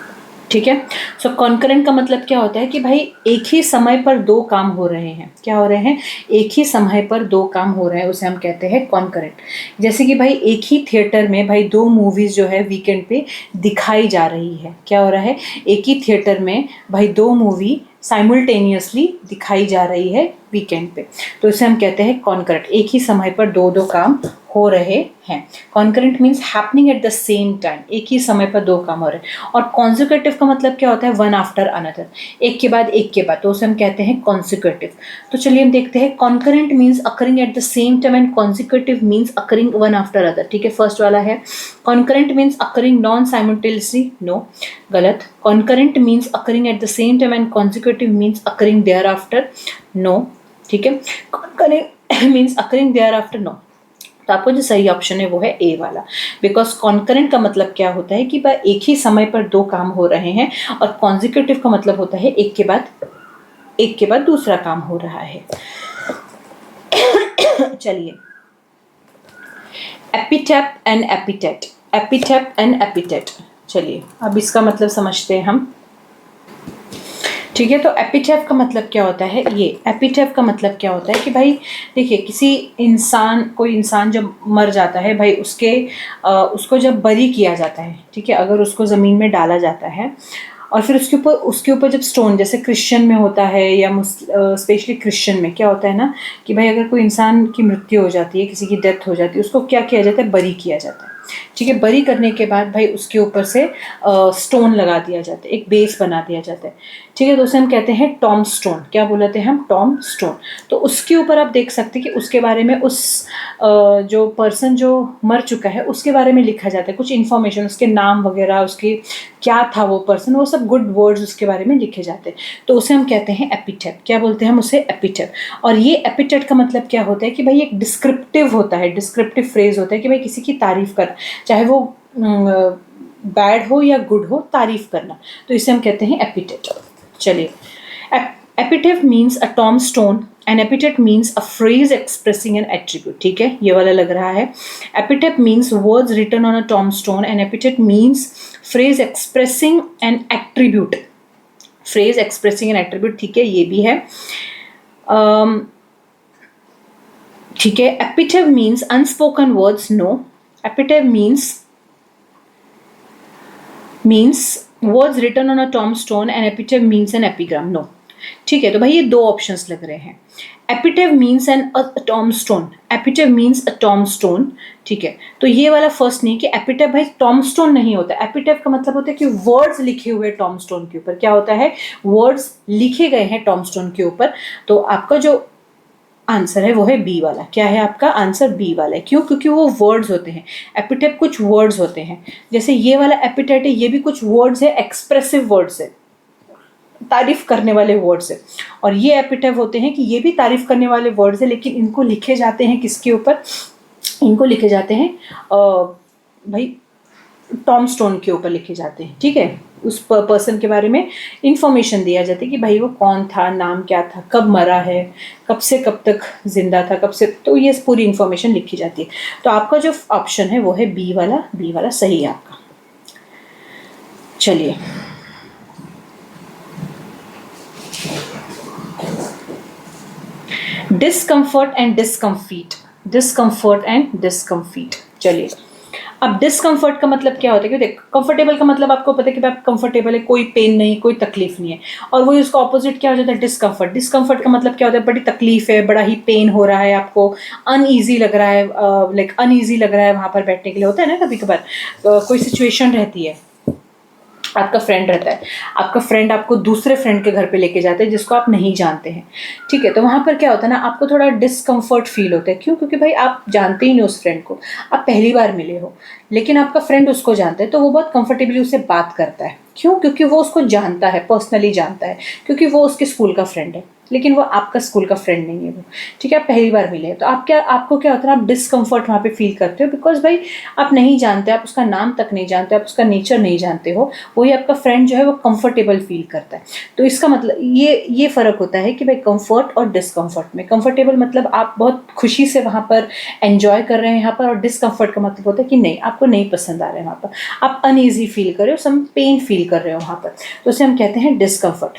ठीक है, सो कॉन्करेंट का मतलब क्या होता है कि भाई एक ही समय पर दो काम हो रहे हैं। क्या हो रहे हैं, एक ही समय पर दो काम हो रहे हैं, उसे हम कहते हैं कॉन्करेंट। जैसे कि भाई एक ही थिएटर में भाई दो मूवीज जो है वीकेंड पे दिखाई जा रही है। क्या हो रहा है, एक ही थिएटर में भाई दो मूवी साइमल्टेनियसली दिखाई जा रही है वीकेंड पे, तो इसे हम कहते हैं कॉन्करेंट। एक ही समय पर दो दो काम हो रहे हैं। Concurrent means happening at the same time, एक ही समय पर दो काम हो रहे हैं। और कॉन्जिक्यूटिव का मतलब क्या होता है, वन आफ्टर अनदर, एक के बाद एक के बाद, तो उसे हम कहते हैं कॉन्जिक्यूटिव। तो चलिए हम देखते हैं, concurrent means occurring at the same time and consecutive means occurring one after other. ठीक है, फर्स्ट वाला है concurrent means occurring non simultaneously, no गलत। Concurrent means occurring at the same time and consecutive means occurring thereafter, no. ठीक है, concurrent means occurring thereafter, no. तो आपको जो सही ऑप्शन है वो है ए वाला, बिकॉज कॉन्करेंट का मतलब क्या होता है कि भाई एक ही समय पर दो काम हो रहे हैं, और कॉन्जिक्यूटिव का मतलब होता है एक के बाद दूसरा काम हो रहा है। चलिए, एपिटेप एंड एपिटेट। एपिटेप एंड एपिटेट, चलिए अब इसका मतलब समझते हैं हम। ठीक है, तो एपिटेफ का मतलब क्या होता है, ये एपिटेफ का मतलब क्या होता है कि भाई देखिए, किसी इंसान, कोई इंसान जब मर जाता है भाई, उसको जब बरी किया जाता है, ठीक है, अगर उसको ज़मीन में डाला जाता है और फिर उसके ऊपर जब स्टोन, जैसे क्रिश्चियन में होता है या स्पेशली क्रिश्चियन में क्या होता है ना कि भाई अगर कोई इंसान की मृत्यु हो जाती है, किसी की डेथ हो जाती है, उसको क्या किया जाता है, बरी किया जाता है। ठीक है। बरी करने के बाद भाई उसके ऊपर से स्टोन लगा दिया जाता है, एक बेस बना दिया जाता है, ठीक है। तो उसे हम कहते हैं टॉम स्टोन। क्या बोलते हैं हम? Tom stone. तो उसके ऊपर आप देख सकते हैं कि उसके बारे में उस जो पर्सन जो मर चुका है उसके बारे में लिखा जाता है, कुछ इन्फॉर्मेशन, उसके नाम वगैरह, उसके क्या था वो पर्सन, वो सब गुड वर्ड्स उसके बारे में लिखे जाते हैं। तो उसे हम कहते हैं एपिटेट। क्या बोलते हैं हम उसे? एपिटेट। और ये एपिटेट का मतलब क्या होता है कि भाई एक डिस्क्रिप्टिव होता है, डिस्क्रिप्टिव फ्रेज होता है कि भाई किसी की तारीफ करना, चाहे वो बैड हो या गुड हो, तारीफ करना, तो इसे हम कहते हैं एपिटेट। चलिए, epitaph means a tombstone, an epitaph means a phrase expressing an attribute, ठीक है, ये वाला लग रहा है। epitaph means words written on a tombstone, and epitaph means phrase expressing an attribute, phrase expressing an attribute, ठीक है, ये भी है। ठीक है, epitaph means unspoken words, no। epitaph means words written on a tombstone, and epitaph means an epigram, no। ठीक है, तो भाई ये दो ऑप्शंस लग रहे हैं। Epitaph means an tombstone, epitaph means a tombstone, ठीक है। तो ये वाला फर्स्ट नहीं कि एपिटेव भाई टॉमस्टोन नहीं होता। एपिटेव का मतलब होता है कि वर्ड्स लिखे हुए टॉमस्टोन के ऊपर। क्या होता है? वर्ड्स लिखे गए हैं टॉमस्टोन के ऊपर। तो आपका जो आंसर है वो है बी वाला। क्या है आपका आंसर? बी वाला है। क्यों? क्योंकि वो वर्ड्स होते हैं। एपिटेव कुछ वर्ड्स होते हैं, जैसे ये वाला एपिटेट है, ये भी कुछ वर्ड्स है, एक्सप्रेसिव वर्ड्स है, तारीफ करने वाले वर्ड्स है। और ये एपिटेव होते हैं कि ये भी तारीफ करने वाले वर्ड्स है, लेकिन इनको लिखे जाते हैं किसके ऊपर? इनको लिखे जाते हैं भाई टॉमस्टोन के ऊपर लिखे जाते हैं, ठीक है। उस पर्सन के बारे में इंफॉर्मेशन दिया जाता है कि भाई वो कौन था, नाम क्या था, कब मरा है, कब से कब तक जिंदा था, कब से, तो ये पूरी इंफॉर्मेशन लिखी जाती है। तो आपका जो ऑप्शन है वो है बी वाला। बी वाला सही है आपका। चलिए, डिस्कम्फर्ट एंड डिस्कम्फीट, डिस्कम्फर्ट एंड डिस्कम्फीट। चलिए, अब डिस्कम्फर्ट का मतलब क्या होता है? क्योंकि कंफर्टेबल का मतलब आपको पता है कि आप कंफर्टेबल है, कोई पेन नहीं, कोई तकलीफ नहीं है। और वही उसका ऑपोजिट क्या हो जाता है? डिस्कम्फर्ट। डिस्कम्फर्ट का मतलब क्या होता है? बड़ी तकलीफ है, बड़ा ही पेन हो रहा है आपको, अनईजी लग रहा है, लाइक अनईजी लग रहा है वहाँ पर बैठने के लिए। होता है ना कभी कभार कोई सिचुएशन रहती है, आपका फ्रेंड रहता है, आपका फ्रेंड आपको दूसरे फ्रेंड के घर पे लेके जाते हैं जिसको आप नहीं जानते हैं, ठीक है। तो वहाँ पर क्या होता है ना, आपको थोड़ा डिस्कम्फर्ट फील होता है। क्यों? क्योंकि भाई आप जानते ही नहीं उस फ्रेंड को, आप पहली बार मिले हो, लेकिन आपका फ्रेंड उसको जानता है, तो वो बहुत कंफर्टेबली उससे बात करता है। क्यों? क्योंकि वो उसको जानता है, पर्सनली जानता है, क्योंकि वो उसके स्कूल का फ्रेंड है, लेकिन वो आपका स्कूल का फ्रेंड नहीं है वो, ठीक है। आप पहली बार मिले हैं, तो आपको क्या होता है? आप डिस्कम्फर्ट वहाँ पे फील करते हो, बिकॉज भाई आप नहीं जानते, आप उसका नाम तक नहीं जानते, आप उसका नेचर नहीं जानते हो। वही आपका फ्रेंड जो है वो कंफर्टेबल फील करता है। तो इसका मतलब ये फ़र्क होता है कि भाई कंफर्ट और डिस्कम्फर्ट में। कंफर्टेबल मतलब आप बहुत खुशी से वहाँ पर एंजॉय कर रहे हैं यहाँ पर, और डिस्कम्फर्ट का मतलब होता है कि नहीं, आपको नहीं पसंद आ रहा है वहाँ पर, आप अनईजी फील कर रहे हो, सम पेन फील कर रहे हो वहाँ पर, तो उसे हम कहते हैं डिस्कम्फर्ट।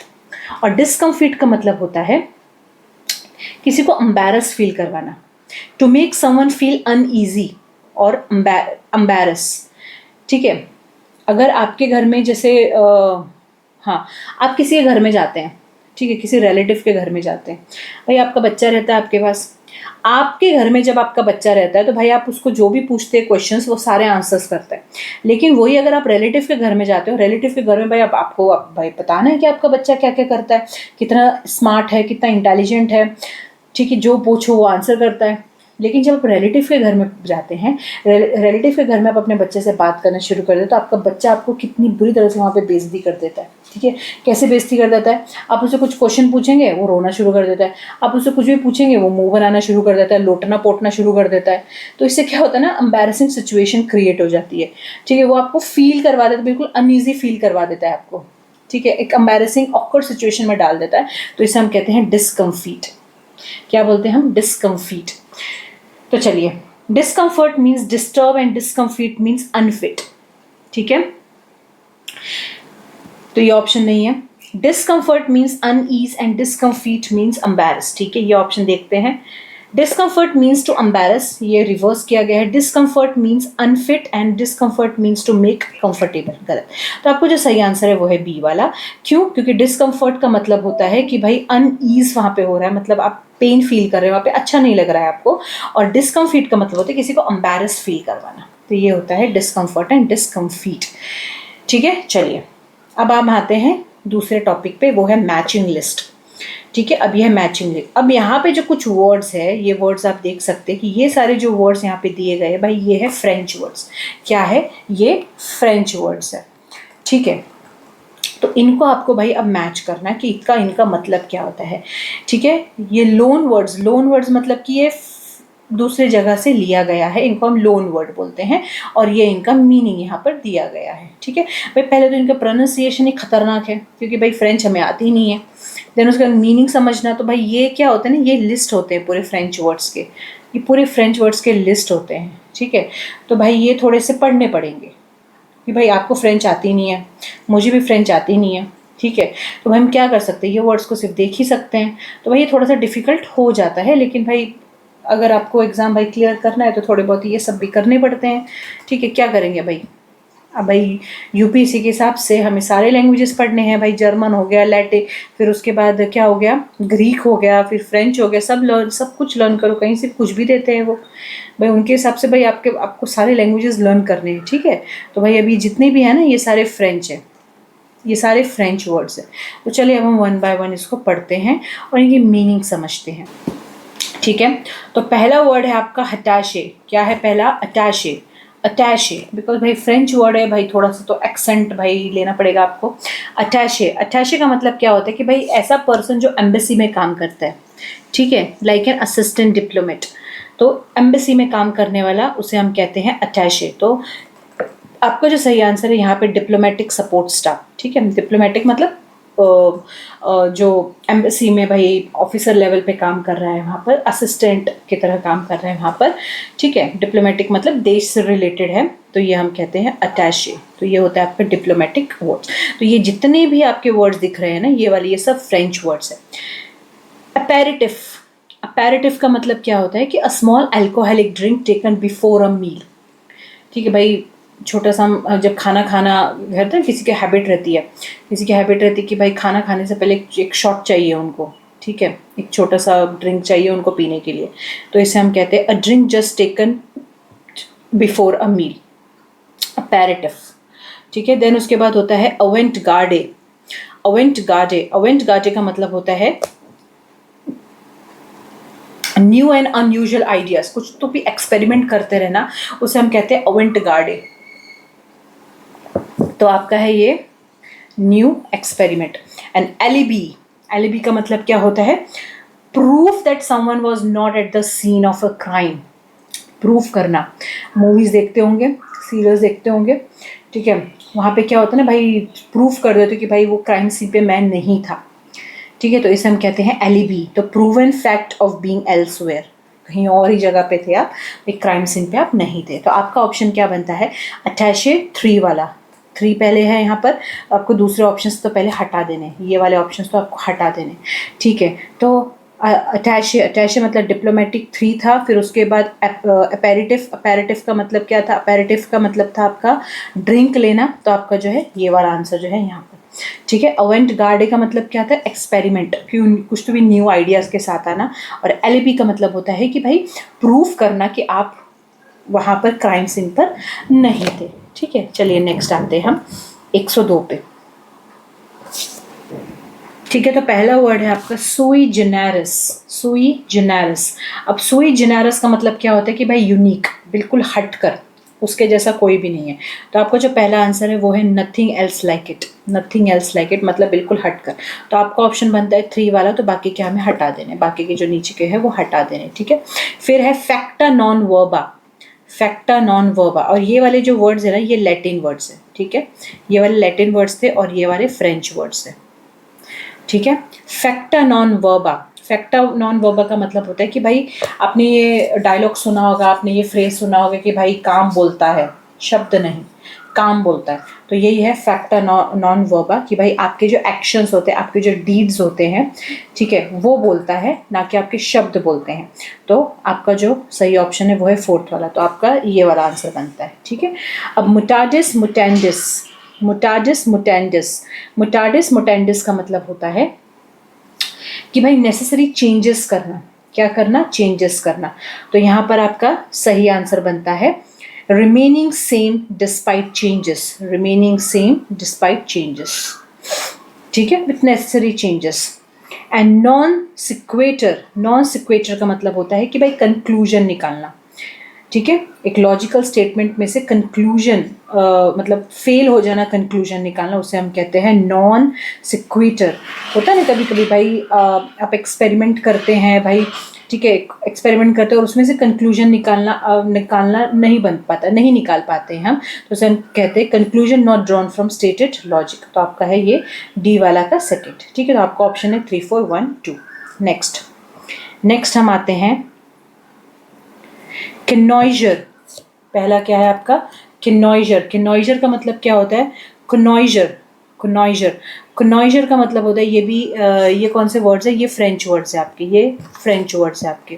और डिस्कम्फर्ट का मतलब होता है किसी को एम्बैरस फील करवाना, to make someone feel uneasy और एम्बैरस, ठीक है। अगर आपके घर में जैसे हाँ, आप किसी के घर में जाते हैं, ठीक है, किसी रिलेटिव के घर में जाते हैं, भाई आपका बच्चा रहता है आपके पास। आपके घर में जब आपका बच्चा रहता है तो भाई आप उसको जो भी पूछते हैं क्वेश्चंस, वो सारे आंसर्स करता है। लेकिन वही अगर आप रिलेटिव के घर में जाते हो, रिलेटिव के घर में भाई आपको भाई बताना है कि आपका बच्चा क्या क्या करता है, कितना स्मार्ट है, कितना इंटेलिजेंट है, ठीक है, जो पूछो वो आंसर करता है। लेकिन जब आप रिलेटिव के घर में जाते हैं, रिलेटिव के घर में आप अपने बच्चे से बात करना शुरू कर देते हो, तो आपका बच्चा आपको कितनी बुरी तरह से वहाँ पे बेइज्जती कर देता है, ठीक है। कैसे बेइज्जती कर देता है? आप उससे कुछ क्वेश्चन पूछेंगे, वो रोना शुरू कर देता है। आप उससे कुछ भी पूछेंगे, वो मुंह बनाना शुरू कर देता है, लोटना पोटना शुरू कर देता है। तो इससे क्या होता है ना, एम्बैरेसिंग सिचुएशन क्रिएट हो जाती है, ठीक है। वो आपको फील करवा देता है, बिल्कुल अनईजी फील करवा देता है आपको, ठीक है, एक एम्बैरेसिंग ऑकवर्ड सिचुएशन में डाल देता है। तो इसे हम कहते हैं डिस्कम्फीट। क्या बोलते हैं हम? डिस्कम्फीट। तो चलिए, discomfort means disturb and discomfit means unfit, ठीक है। तो ये ऑप्शन नहीं है। Discomfort means unease and discomfit means embarrass, ठीक है। ये ऑप्शन देखते हैं। डिस्कम्फर्ट मीन्स टू एम्बैरस, ये रिवर्स किया गया है। Discomfort means unfit and discomfort means to make comfortable, गलत। तो आपको जो सही आंसर है वो है बी वाला। क्यों? क्योंकि डिस्कम्फर्ट का मतलब होता है कि भाई अनईज वहाँ पे हो रहा है, मतलब आप पेन फील कर रहे हो वहाँ पे, अच्छा नहीं लग रहा है आपको। और डिस्कम्फीट का मतलब होता है किसी को एम्बैरस फील करवाना, तो ये होता है डिस्कम्फर्ट एंड डिस्कम्फीट। ठीक है, चलिए अब हम आते हैं दूसरे टॉपिक पे, वो है मैचिंग लिस्ट। ठीक है, अब यह मैचिंग लिस्ट। अब यहाँ पे जो कुछ वर्ड्स है, ये वर्ड्स आप देख सकते हैं कि ये सारे जो वर्ड्स यहाँ पे दिए गए भाई, ये है फ्रेंच वर्ड्स। क्या है ये? फ्रेंच वर्ड्स है। ठीक है, तो इनको आपको भाई अब मैच करना है कि इनका मतलब क्या होता है। ठीक है, ये लोन वर्ड्स मतलब कि ये दूसरे जगह से लिया गया है, इनको हम लोन वर्ड बोलते हैं और ये इनका मीनिंग यहाँ पर दिया गया है। ठीक है भाई, पहले तो इनका प्रोनाउंसिएशन ही खतरनाक है क्योंकि भाई फ्रेंच हमें आती ही नहीं है। देन उसका मीनिंग समझना, तो भाई ये क्या होता है ना, ये लिस्ट होते हैं पूरे फ्रेंच वर्ड्स के, ये पूरे फ्रेंच वर्ड्स के लिस्ट होते हैं। ठीक है, तो भाई ये थोड़े से पढ़ने पड़ेंगे कि भाई आपको फ्रेंच आती नहीं है, मुझे भी फ्रेंच आती नहीं है। ठीक है, तो भाई हम क्या कर सकते हैं, ये वर्ड्स को सिर्फ देख ही सकते हैं, तो भाई ये थोड़ा सा डिफिकल्ट हो जाता है। लेकिन भाई अगर आपको एग्ज़ाम भाई क्लियर करना है तो थोड़े बहुत ये सब भी करने पड़ते हैं। ठीक है, क्या करेंगे भाई, अब भाई यूपीएससी के हिसाब से हमें सारे लैंग्वेजेस पढ़ने हैं भाई, जर्मन हो गया, लैटिन, फिर उसके बाद क्या हो गया, ग्रीक हो गया, फिर फ्रेंच हो गया, सब कुछ लर्न करो। कहीं से कुछ भी देते हैं वो भाई, उनके हिसाब से भाई आपको सारे लैंग्वेजेस लर्न करने हैं। ठीक है, तो भाई अभी जितने भी हैं ना, ये सारे फ्रेंच है, ये सारे फ्रेंच वर्ड्स हैं। तो चलिए अब हम वन बाय वन इसको पढ़ते हैं और इनकी मीनिंग समझते हैं। ठीक है, तो पहला वर्ड है आपका हटाशे। क्या है पहला? अटैशे। अटैशे, बिकॉज भाई फ्रेंच वर्ड है भाई, थोड़ा सा तो एक्सेंट भाई लेना पड़ेगा आपको। अटैशे, अटैशे का मतलब क्या होता है कि भाई ऐसा पर्सन जो एम्बेसी में काम करता है। ठीक है, लाइक एन असिस्टेंट डिप्लोमेट, तो एम्बेसी में काम करने वाला उसे हम कहते हैं अटैशे। तो आपका जो सही आंसर है यहाँ पे डिप्लोमेटिक सपोर्ट स्टाफ। ठीक है, डिप्लोमेटिक मतलब जो एम्बेसी में भाई ऑफिसर लेवल पे काम कर रहा है, वहाँ पर असिस्टेंट की तरह काम कर रहा है वहाँ पर। ठीक है, डिप्लोमेटिक मतलब देश से रिलेटेड है, तो ये हम कहते हैं अटैचे। तो ये होता है आपका डिप्लोमेटिक वर्ड्स। तो ये जितने भी आपके वर्ड्स दिख रहे हैं ना, ये वाले, ये सब फ्रेंच वर्ड्स है। अपैरेटिव, अपैरेटिव का मतलब क्या होता है कि a small alcoholic drink taken before a meal. ठीक है भाई, छोटा सा जब खाना रहता है, किसी की हैबिट रहती है कि भाई खाना खाने से पहले एक शॉट चाहिए उनको। ठीक है, एक छोटा सा ड्रिंक चाहिए उनको पीने के लिए, तो इसे हम कहते हैं a drink just taken before a meal, aperitif. ठीक है, देन उसके बाद होता है अवेंट गार्डे। अवेंट गार्डे, अवेंट गार्डे का मतलब होता है न्यू एंड अनयूजुअल आइडियाज, कुछ तो भी एक्सपेरिमेंट करते रहना, उसे हम कहते हैं अवेंट गार्डे। तो आपका है ये new experiment. And alibi, alibi का मतलब क्या होता है? Proof that someone was not at the scene of a crime. Proof करना, मूवीज देखते होंगे, सीरियल्स देखते होंगे। ठीक है, वहाँ पे क्या होता है ना भाई, प्रूफ कर देते कि भाई वो क्राइम सीन पे मैं नहीं था। ठीक है, तो इसे हम कहते हैं एलिबी। तो proven fact of being elsewhere, कहीं और ही जगह पे थे आप, एक क्राइम सीन पे आप नहीं थे। तो आपका ऑप्शन क्या बनता है? अटैचे 3 वाला। 3 पहले है यहाँ पर, आपको दूसरे ऑप्शंस तो पहले हटा देने, ये वाले ऑप्शंस तो आपको हटा देने। ठीक है, तो अटैचे, अटैचे मतलब डिप्लोमेटिक 3 था, फिर उसके बाद अपैरेटिव, अपैरेटिव का मतलब क्या था? अपैरेटिव का मतलब था आपका ड्रिंक लेना, तो आपका जो है ये वाला आंसर जो है यहाँ पर। ठीक है, अवेंट गार्डे का मतलब क्या था? एक्सपेरिमेंट, कुछ तो भी न्यू आइडियाज़ के साथ आना। और एलिबी का मतलब होता है कि भाई प्रूफ करना कि आप वहाँ पर क्राइम सीन पर नहीं थे। ठीक है, चलिए नेक्स्ट आते हैं हम 102 पे। ठीक है, तो पहला वर्ड है आपका सुई जेनेरिस। सुई जेनेरिस, अब सुई जेनेरिस का मतलब क्या होता है कि भाई यूनिक, बिल्कुल हटकर, उसके जैसा कोई भी नहीं है। तो आपका जो पहला आंसर है वो है nothing else like it. Nothing else like it मतलब बिल्कुल हटकर। तो आपका ऑप्शन बनता है 3 वाला, तो बाकी के हमें हटा देने, बाकी के जो नीचे के हैं वो हटा देने। ठीक है, फिर है फैक्टा नॉन वर्बा। फैक्टा नॉन वर्बा, और ये वाले जो वर्ड्स है ना, ये लैटिन वर्ड्स है। ठीक है, ये वाले लैटिन वर्ड्स थे और ये वाले फ्रेंच वर्ड्स है। ठीक है, फैक्टा नॉन वर्बा, फैक्टा नॉन वर्बा का मतलब होता है कि भाई आपने ये डायलॉग सुना होगा, आपने ये फ्रेज सुना होगा कि भाई काम बोलता है, शब्द नहीं, काम बोलता है। तो यही है फैक्टा नॉन वर्बा, कि भाई आपके जो एक्शंस होते हैं, आपके जो डीड्स होते हैं, ठीक है, वो बोलता है, ना कि आपके शब्द बोलते हैं। तो आपका जो सही ऑप्शन है वो है 4th वाला, तो आपका ये वाला आंसर बनता है। ठीक है, अब मुटाडिस मुटेंडिस, मुटाडिस मुटेंडिस, मुटाडिस मुटेंडिस का मतलब होता है कि भाई नेसेसरी चेंजेस करना। क्या करना? चेंजेस करना। तो यहाँ पर आपका सही आंसर बनता है remaining same despite changes, remaining same despite changes, ठीक है, with necessary changes. And non sequitur, non sequitur का मतलब होता है कि भाई कंक्लूजन निकालना, ठीक है, एक लॉजिकल स्टेटमेंट में से कंक्लूजन मतलब फेल हो जाना, कंक्लूजन निकालना, उसे हम कहते हैं नॉन सिक्वेटर. होता है ना कभी कभी भाई आप एक्सपेरिमेंट करते हैं भाई, ठीक है, एक्सपेरिमेंट करते हैं और उसमें से कंक्लूजन निकालना नहीं बन पाता, नहीं निकाल पाते हैं हम, तो उसे हम कहते हैं conclusion not drawn from stated logic. तो आपका है ये डी वाला का सेकंड, ठीक है. तो आपका ऑप्शन है 3, 4, 1, 2. नेक्स्ट हम आते हैं किनॉइजर. पहला क्या है आपका किनॉइजर. किनॉइजर का मतलब क्या होता है, कनॉइजर, कनॉइजर, कनॉइजर का मतलब होता है, ये भी ये कौन से वर्ड्स है, ये फ्रेंच वर्ड्स है आपके, ये फ्रेंच वर्ड्स है आपके,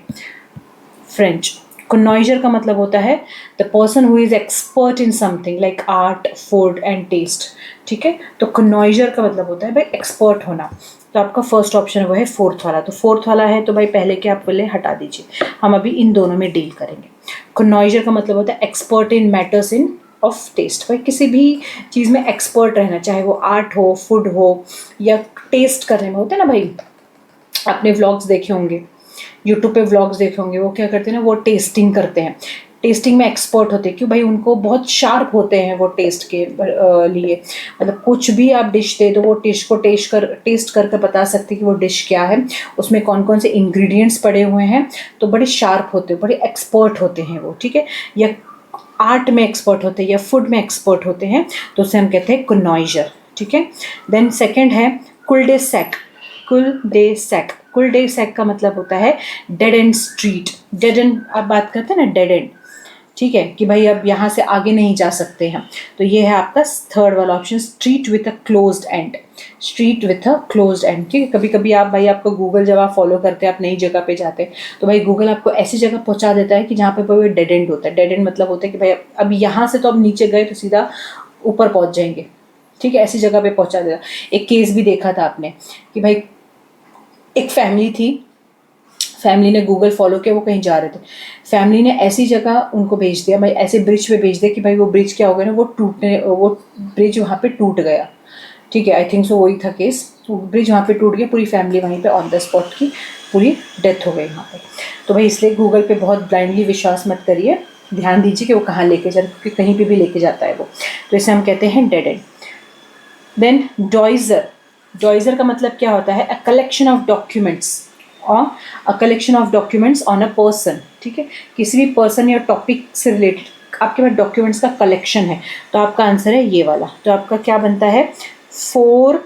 फ्रेंच. कनॉइजर का मतलब होता है the person who is expert in something like art, food and taste, ठीक है. तो कनॉइजर का मतलब होता है भाई एक्सपर्ट होना. तो आपका फर्स्ट ऑप्शन वो है फोर्थ वाला. तो फोर्थ वाला है तो भाई पहले के आप पहले हटा दीजिए, हम अभी इन दोनों में डील करेंगे. कनॉइजर का मतलब होता है expert in matters in of taste. भाई किसी भी चीज़ में एक्सपर्ट रहना, चाहे वो आर्ट हो, फूड हो या टेस्ट करने में. होता है ना भाई, आपने व्लॉग्स देखे होंगे, यूट्यूब पे व्लॉग्स देखे होंगे, वो क्या करते हैं ना, वो टेस्टिंग करते हैं, टेस्टिंग में एक्सपर्ट होते हैं. क्यों भाई, उनको बहुत शार्प होते हैं वो टेस्ट के लिए. मतलब कुछ भी आप डिश दे दो, वो डिश को टेस्ट करके बता सकते हैं कि वो डिश क्या है, उसमें कौन कौन से इंग्रेडिएंट्स पड़े हुए हैं. तो बड़े शार्प होते हैं, बड़े एक्सपर्ट होते हैं वो, ठीक है. या आर्ट में एक्सपर्ट होते हैं या फूड में एक्सपर्ट होते हैं, तो उसे हम कहते हैं कनॉइजर, ठीक है. देन सेकेंड है कुल डे सैक. कुल डे सैक, कुल डे सैक का मतलब होता है dead and street. Dead and आप बात करते हैं ना, डेड एंड, ठीक है, कि भाई अब यहाँ से आगे नहीं जा सकते हैं. तो ये है आपका थर्ड वाला option, street with a closed end. Street with a closed end, ठीक है. कभी कभी आप भाई, आपको गूगल जब आप फॉलो करते हैं, आप नई जगह पे जाते हैं, तो भाई गूगल आपको ऐसी जगह पहुँचा देता है कि जहाँ पे भाई डेड एंड होता है. डेड एंड मतलब होता है कि भाई अब यहाँ से तो अब नीचे गए तो सीधा ऊपर पहुँच जाएंगे, ठीक है, ऐसी जगह पे पहुँचा देता. एक केस भी देखा था आपने कि भाई एक फैमिली थी, फैमिली ने गूगल फॉलो किया, वो कहीं जा रहे थे, फैमिली ने ऐसी जगह उनको भेज दिया भाई, ऐसे ब्रिज पे भेज दिया कि भाई वो ब्रिज क्या हो गया ना, वो ब्रिज वहाँ पे टूट गया, ठीक है. आई थिंक सो वही था केस. तो ब्रिज वहाँ पे टूट गया, पूरी फैमिली वहीं पे ऑन द स्पॉट की पूरी डेथ हो गई वहाँ पे. तो भाई इसलिए गूगल पे बहुत ब्लाइंडली विश्वास मत करिए, ध्यान दीजिए कि वो कहाँ लेके जा रहा है, क्योंकि कहीं पर भी लेके जाता है वो. तो इसे हम कहते हैं डेड एंड. देन डॉइजर. डॉइजर का मतलब क्या होता है, अ कलेक्शन ऑफ डॉक्यूमेंट्स, और a collection of documents on a person, ठीक है. किसी भी पर्सन या टॉपिक से रिलेटेड आपके पास डॉक्यूमेंट्स का कलेक्शन है. तो आपका आंसर है ये वाला. तो आपका क्या बनता है 4,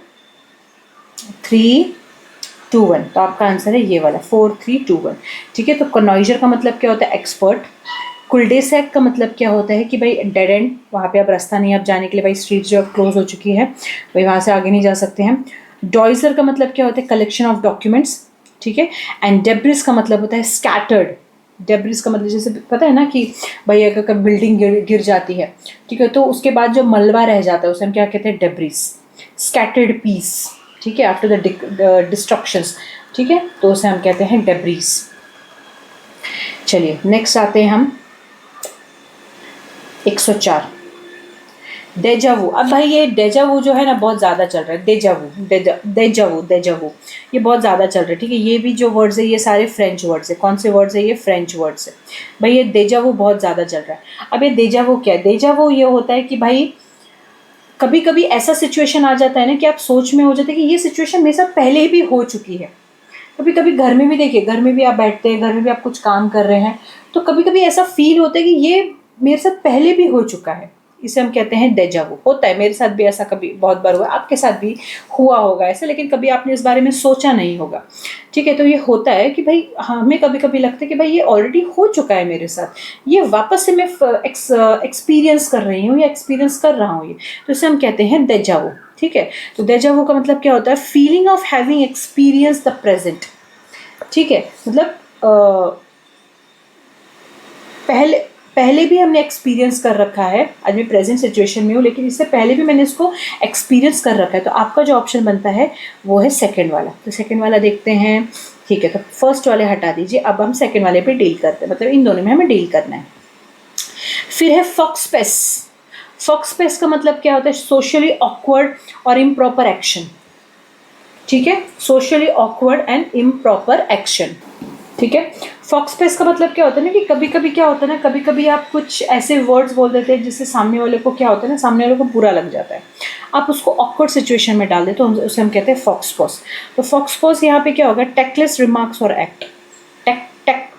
3, 2, 1. तो आपका आंसर है ये वाला 4, 3, 2, 1, ठीक है. तो कनॉइजर का मतलब क्या होता है, एक्सपर्ट. कुलडेसैक का मतलब क्या होता है कि भाई डेड एंड, वहाँ पे अब रास्ता नहीं अब जाने के लिए, भाई स्ट्रीट जो क्लोज हो चुकी है, भाई वहाँ से आगे नहीं जा सकते हैं. डॉइजर का मतलब क्या होता है, कलेक्शन ऑफ डॉक्यूमेंट्स, ठीक है. एंड डेब्रिस का मतलब होता है स्कैटर्ड. डेब्रिस का मतलब जैसे पता है ना कि भाई अगर कभी बिल्डिंग गिर जाती है, ठीक है, तो उसके बाद जो मलबा रह जाता है उसे हम क्या कहते हैं, डेब्रिस. स्कैटर्ड पीस, ठीक है, आफ्टर द डिस्ट्रक्शंस, ठीक है, तो उसे हम कहते हैं डेब्रिस. चलिए नेक्स्ट आते हैं हम 104 डेजावू. अब भाई ये डेजावू जो है ना बहुत ज़्यादा चल रहा है, डेजावू, डेजावू, डेजावू, ये बहुत ज़्यादा चल रहा है, ठीक है. ये भी जो वर्ड्स है ये सारे फ्रेंच वर्ड्स है. कौन से वर्ड्स है ये, फ्रेंच वर्ड्स है भाई. ये डेजावू बहुत ज़्यादा चल रहा है. अब ये डेजावू क्या है, डेजावू ये होता है कि भाई कभी कभी ऐसा सिचुएशन आ जाता है ना कि आप सोच में हो जाते हैं कि ये सिचुएशन मेरे साथ पहले भी हो चुकी है. कभी कभी घर में भी देखिए, घर में भी आप बैठते हैं, घर में भी आप कुछ काम कर रहे हैं, तो कभी कभी ऐसा फील होता है कि ये मेरे साथ पहले भी हो चुका है. इसे हम कहते हैं डेजावू. होता है, मेरे साथ भी ऐसा कभी बहुत बार हुआ, आपके साथ भी हुआ होगा ऐसा, लेकिन कभी आपने इस बारे में सोचा नहीं होगा, ठीक है. तो ये होता है कि भाई हमें कभी कभी लगता है कि भाई ये ऑलरेडी हो चुका है मेरे साथ, ये वापस से मैं एक्सपीरियंस कर रही हूँ या एक्सपीरियंस कर रहा हूँ ये. तो इसे हम कहते हैं डेजावू, ठीक है. तो डेजावू का मतलब क्या होता है, feeling of having experience the present, ठीक है. मतलब पहले भी हमने एक्सपीरियंस कर रखा है, आज मैं प्रेजेंट सिचुएशन में हूँ, लेकिन इससे पहले भी मैंने इसको एक्सपीरियंस कर रखा है. तो आपका जो ऑप्शन बनता है वो है सेकंड वाला. तो सेकंड वाला देखते हैं, ठीक है. तो फर्स्ट वाले हटा दीजिए, अब हम सेकंड वाले पे डील करते हैं, मतलब इन दोनों में हमें डील करना है. फिर है फॉक्सपेस। फॉक्सपेस का मतलब क्या होता है? सोशली ऑकवर्ड और इम्प्रॉपर एक्शन। ठीक है, socially awkward and improper action. ठीक है, फॉक्सपेस का मतलब क्या होता है ना कि कभी कभी क्या होता है ना, कभी कभी आप कुछ ऐसे वर्ड्स बोल देते हैं जिससे सामने वाले को क्या होता है ना, सामने वाले को बुरा लग जाता है, आप उसको ऑकवर्ड सिचुएशन में डाल देते तो उसे हम कहते हैं फॉक्सपॉस। तो फॉक्सपॉस यहाँ पे क्या होगा? टेक्टलेस रिमार्क्स और एक्ट।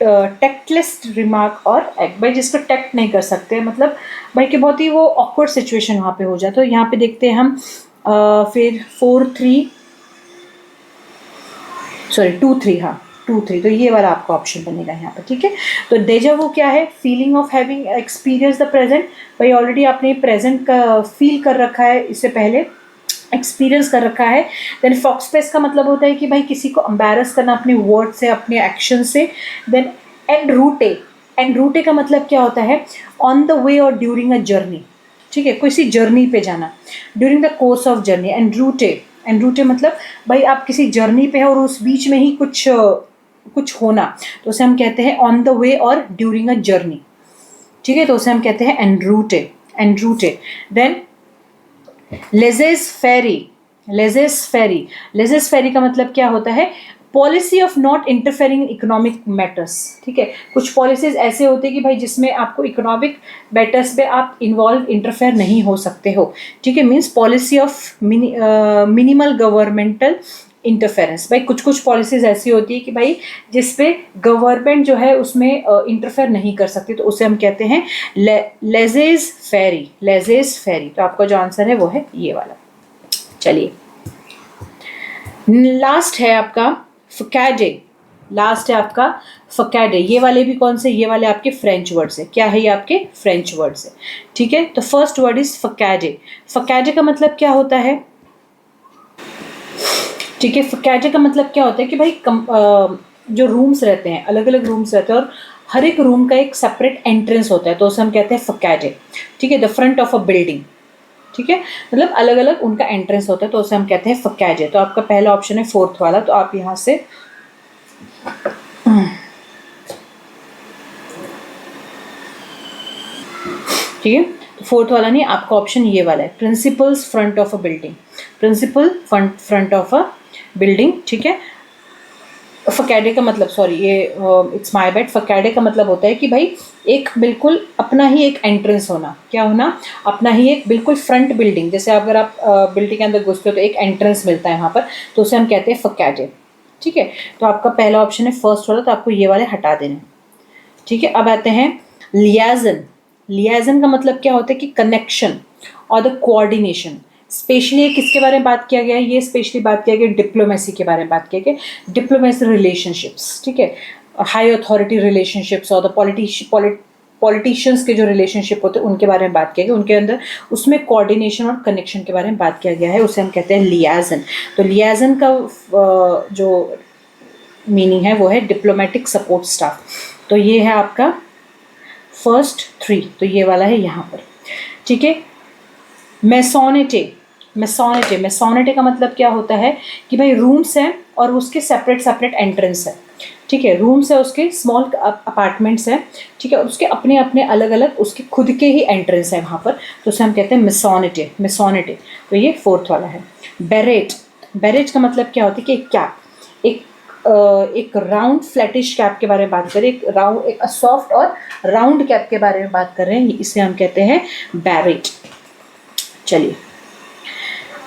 टेक्टलेस रिमार्क और एक्ट, भाई जिसको टेक्ट नहीं कर सकते, मतलब भाई कि बहुत ही वो ऑकवर्ड सिचुएशन वहाँ पे हो जाए। तो यहाँ पे देखते हैं हम फिर 2-3, हाँ 2-3, तो ये वाला आपका ऑप्शन बनेगा यहाँ पर। ठीक है, तो डेजा वो क्या है? Feeling of having experience the present. भाई ऑलरेडी आपने प्रेजेंट का फील कर रखा है, इससे पहले एक्सपीरियंस कर रखा है। देन फॉक्सपेस का मतलब होता है कि भाई किसी को एम्बैरस करना अपने वर्ड से, अपने एक्शन से। देन एंड रूटे का मतलब क्या होता है? ऑन द वे और ड्यूरिंग अ जर्नी। ठीक है, किसी जर्नी पे जाना, during the course of journey. And रूटे मतलब भाई आप किसी जर्नी पे है और उस बीच में ही कुछ होना, तो उसे हम कहते हैं ऑन द वे और ड्यूरिंग अ जर्नी। ठीक है, तो उसे हम कहते हैं एंड रूटे। देन लेजेस फेरी का मतलब क्या होता है? Policy of not interfering in economic matters. ठीक है, कुछ पॉलिसीज ऐसे होते हैं कि भाई जिसमें आपको इकोनॉमिक मैटर्स पे आप इंटरफेयर नहीं हो सकते हो। ठीक है, means policy of minimal governmental interference. भाई कुछ कुछ पॉलिसीज ऐसी होती है कि भाई जिसपे गवर्नमेंट जो है उसमें इंटरफेयर नहीं कर सकती, तो उसे हम कहते हैं लेजेस फेरी। तो आपका जो आंसर है वो है ये वाला। चलिए, लास्ट है आपका फकैडे। ये वाले भी कौन से? ये वाले आपके फ्रेंच वर्ड्स है। क्या है ये? आपके फ्रेंच वर्ड्स है। ठीक है, तो फर्स्ट वर्ड इज फकैडे का मतलब क्या होता है? ठीक है, फकैडे का मतलब क्या होता है कि भाई जो रूम्स रहते हैं, अलग अलग रूम्स रहते हैं और हर एक रूम का एक सेपरेट एंट्रेंस होता है, तो उसे हम कहते हैं फकैडे। ठीक है, the front of a building. ठीक है, मतलब अलग अलग उनका एंट्रेंस होता है, तो उसे हम कहते हैं फकैडे। तो आपका पहला ऑप्शन है 4th वाला, तो आप यहाँ से ठीक है, तो 4th वाला नहीं, आपका ऑप्शन ये वाला है, principal's front of a building. Principal front of a building. ठीक है, फकैडे का मतलब, सॉरी ये इट्स माय बैड, फकैडे का मतलब होता है कि भाई एक बिल्कुल अपना ही एक एंट्रेंस होना। क्या होना? अपना ही एक बिल्कुल फ्रंट बिल्डिंग। जैसे अगर आप बिल्डिंग के अंदर घुसते हो तो एक एंट्रेंस मिलता है वहाँ पर, तो उसे हम कहते हैं फकैडे। ठीक है, तो आपका पहला ऑप्शन है फर्स्ट वाला, तो आपको ये वाले हटा देने। ठीक है, अब आते हैं लियाजन का मतलब क्या होता है कि कनेक्शन और द कोऑर्डिनेशन। स्पेशली किसके बारे में बात किया गया है? ये स्पेशली बात किया गया डिप्लोमेसी के बारे में बात किया गया, डिप्लोमेसी रिलेशनशिप्स। ठीक है, हाई अथॉरिटी रिलेशनशिप्स और द पॉलिटिशियंस के जो रिलेशनशिप होते हैं उनके बारे में बात किया गया, उनके अंदर उसमें कोऑर्डिनेशन और कनेक्शन के बारे में बात किया गया है, उसे हम कहते हैं लियाजन। तो लियाजन का जो मीनिंग है वो है डिप्लोमेटिक सपोर्ट स्टाफ। तो ये है आपका फर्स्ट 3, तो ये वाला है यहाँ पर। ठीक है, मैसोनेटे का मतलब क्या होता है कि भाई रूम्स हैं और उसके सेपरेट एंट्रेंस है। ठीक है, रूम्स है, उसके स्मॉल अपार्टमेंट्स हैं। ठीक है, उसके अपने अपने अलग अलग उसके खुद के ही एंट्रेंस है वहाँ पर, तो उसे हम कहते हैं मैसोनेटे। तो ये 4th वाला है। बेरेट का मतलब क्या होता है कि एक कैप, एक राउंड फ्लैटिश कैप के बारे में बात करें, एक सॉफ्ट और राउंड कैप के बारे में बात कर रहे हैं, इसे हम कहते हैं बेरेट। चलिए,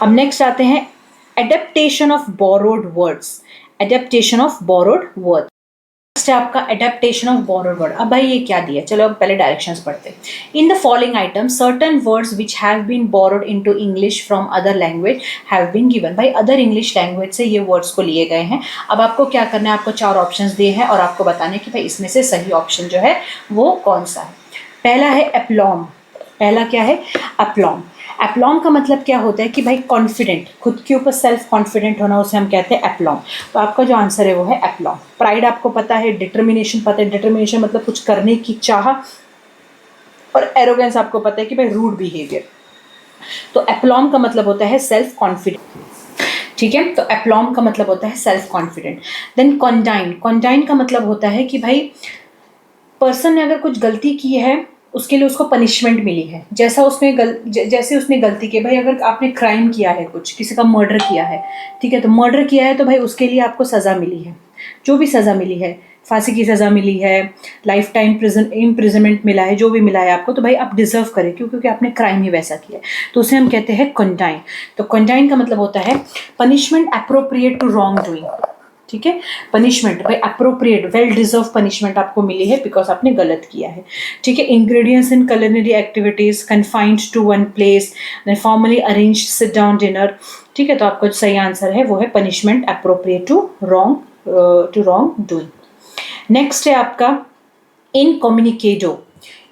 अब नेक्स्ट आते हैं adaptation of borrowed words. Next है आपका एडेप्टेशन ऑफ बोरोड वर्ड। अब भाई ये क्या दिया? चलो अब पहले डायरेक्शंस पढ़ते हैं। In the following item certain words which have been borrowed into English from other language have been given. भाई अदर इंग्लिश लैंग्वेज से ये वर्ड्स को लिए गए हैं। अब आपको क्या करना है? आपको 4 ऑप्शंस दिए हैं और आपको बताने कि भाई इसमें से सही ऑप्शन जो है वो कौन सा है। पहला है एप्लॉम। पहला क्या है? एप्लॉम का मतलब क्या होता है कि भाई कॉन्फिडेंट, खुद के ऊपर सेल्फ कॉन्फिडेंट होना, उसे हम कहते हैं एप्लॉम। तो आपका जो आंसर है वो है एप्लॉम। प्राइड आपको पता है, डिटर्मिनेशन पता है, डिटर्मिनेशन मतलब कुछ करने की चाह, और एरोगेंस आपको पता है कि भाई रूड बिहेवियर। तो एप्लॉम का मतलब होता है सेल्फ कॉन्फिडेंट। ठीक है, तो एप्लॉम का मतलब होता है सेल्फ कॉन्फिडेंट। देन कॉन्डाइन का मतलब होता है कि भाई पर्सन ने अगर कुछ गलती की है उसके लिए उसको पनिशमेंट मिली है, जैसे उसने गलती की। भाई अगर आपने क्राइम किया है, कुछ किसी का मर्डर किया है, ठीक है, तो मर्डर किया है तो भाई उसके लिए आपको सज़ा मिली है, जो भी सज़ा मिली है, फांसी की सज़ा मिली है, लाइफ टाइम इम्प्रिजनमेंट मिला है, जो भी मिला है आपको, तो भाई आप डिजर्व करें, क्योंकि आपने क्राइम ही वैसा किया है, तो उसे हम कहते हैं कंडाइन। तो कंडाइन का मतलब होता है punishment appropriate to wrongdoing, ठीक है। पनिशमेंट भाई अप्रोप्रिएट, वेल डिजर्व पनिशमेंट आपको मिली है बिकॉज आपने गलत किया है, ठीक है। Ingredients in culinary activities confined to one place, formally arrange sit down dinner, ठीक है। तो आपका जो सही आंसर है वो है punishment appropriate to wrongdoing. Next है आपका इनकम्युनिकेटो,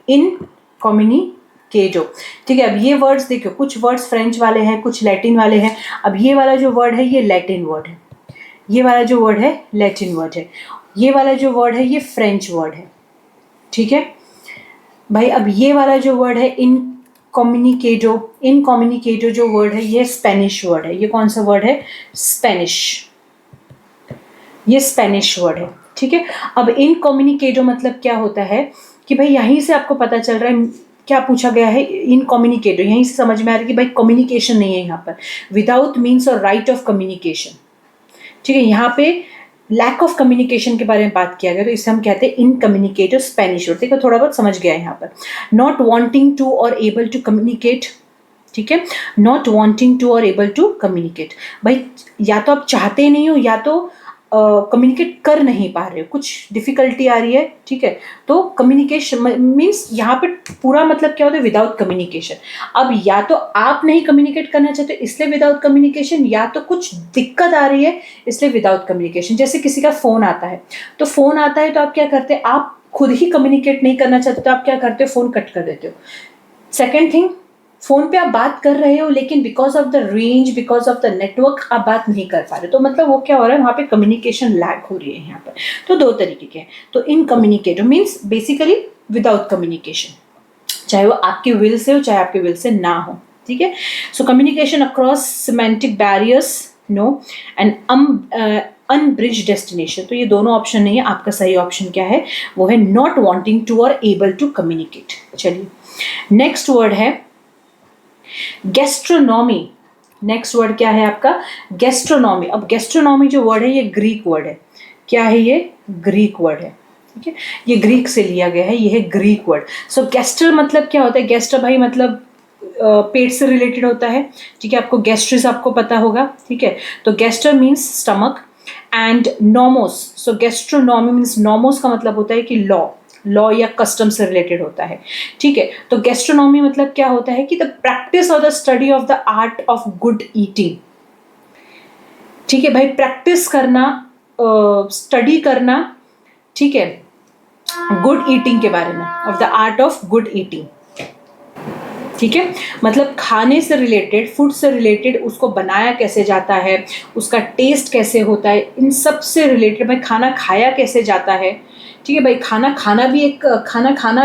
इनकम्युनिकेटो, ठीक है। अब ये वर्ड्स देखो, कुछ वर्ड्स फ्रेंच वाले हैं, कुछ लैटिन वाले हैं। अब ये वाला जो वर्ड है ये लैटिन वर्ड है, ये वाला जो वर्ड है लैटिन वर्ड है, ये वाला जो वर्ड है ये फ्रेंच वर्ड है, ठीक है भाई। अब ये वाला जो वर्ड है इनकम्युनिकेटो जो वर्ड है ये स्पेनिश वर्ड है। ये कौन सा वर्ड है? स्पेनिश, ये स्पेनिश वर्ड है, ठीक है। अब इनकम्युनिकेटो मतलब क्या होता है कि भाई यहीं से आपको पता चल रहा है क्या पूछा गया है। इनकम्युनिकेटो यहीं से समझ में आ रहा है कि भाई कम्युनिकेशन नहीं है यहाँ पर, विदाउट मीन्स और राइट ऑफ कम्युनिकेशन, ठीक है। यहाँ पे लैक ऑफ कम्युनिकेशन के बारे में बात किया गया, तो इसे हम कहते हैं इनकम्युनिकेटिव स्पेनिश वर्ड। देखो थोड़ा बहुत समझ गया है यहाँ पर। नॉट वांटिंग टू और एबल टू कम्युनिकेट, ठीक है, नॉट वांटिंग टू और एबल टू कम्युनिकेट, भाई या तो आप चाहते नहीं हो या तो कम्युनिकेट कर नहीं पा रहे हो, कुछ डिफिकल्टी आ रही है, ठीक है। तो कम्युनिकेशन मीन्स यहाँ पे पूरा मतलब क्या होता है? Without communication. अब या तो आप नहीं कम्युनिकेट करना चाहते इसलिए विदाउट कम्युनिकेशन, या तो कुछ दिक्कत आ रही है इसलिए विदाउट कम्युनिकेशन। जैसे किसी का फ़ोन आता है, तो फ़ोन आता है तो आप क्या करते हैं? आप खुद ही कम्युनिकेट नहीं करना चाहते तो आप क्या करते हो? फ़ोन कट कर देते हो। सेकेंड थिंग, फोन पे आप बात कर रहे हो लेकिन because of the range, because of the network आप बात नहीं कर पा रहे, तो मतलब वो क्या हो रहा है? वहाँ पे कम्युनिकेशन लैग हो रही है यहाँ पर। तो दो तरीके के हैं। तो इनकम्युनिकेटिव मीन्स बेसिकली विदाउट कम्युनिकेशन, चाहे वो आपके विल से हो चाहे आपके विल से ना हो, ठीक है। So communication across semantic barriers, no, and unbridged destination. तो ये दोनों ऑप्शन नहीं है, आपका सही ऑप्शन क्या है? वो है नॉट वांटिंग टू और एबल टू कम्युनिकेट। चलिए नेक्स्ट वर्ड है गैस्ट्रोनॉमी। नेक्स्ट वर्ड क्या है आपका? गैस्ट्रोनॉमी। अब गैस्ट्रोनॉमी जो वर्ड है ये ग्रीक वर्ड है। क्या है ये? ग्रीक वर्ड है, ठीक है। ये ग्रीक से लिया गया है, ये है ग्रीक वर्ड। सो गैस्ट्रो मतलब क्या होता है? गैस्ट्रो भाई मतलब पेट से रिलेटेड होता है, ठीक है। आपको गैस्ट्रिस आपको पता होगा, ठीक है। तो gastro means stomach and nomos. So gastronomy means, nomos का मतलब होता है कि लॉ या कस्टम से रिलेटेड होता है, ठीक है। तो गैस्ट्रोनॉमी मतलब क्या होता है कि द प्रैक्टिस और the study of the art of good eating, ठीक है भाई। प्रैक्टिस करना, स्टडी करना, ठीक है, गुड ईटिंग के बारे में, of the art of good eating, ठीक है। मतलब खाने से रिलेटेड, फूड से रिलेटेड, उसको बनाया कैसे जाता है, उसका टेस्ट कैसे होता है, इन सब से रिलेटेड। भाई खाना खाया कैसे जाता है, ठीक है भाई। खाना खाना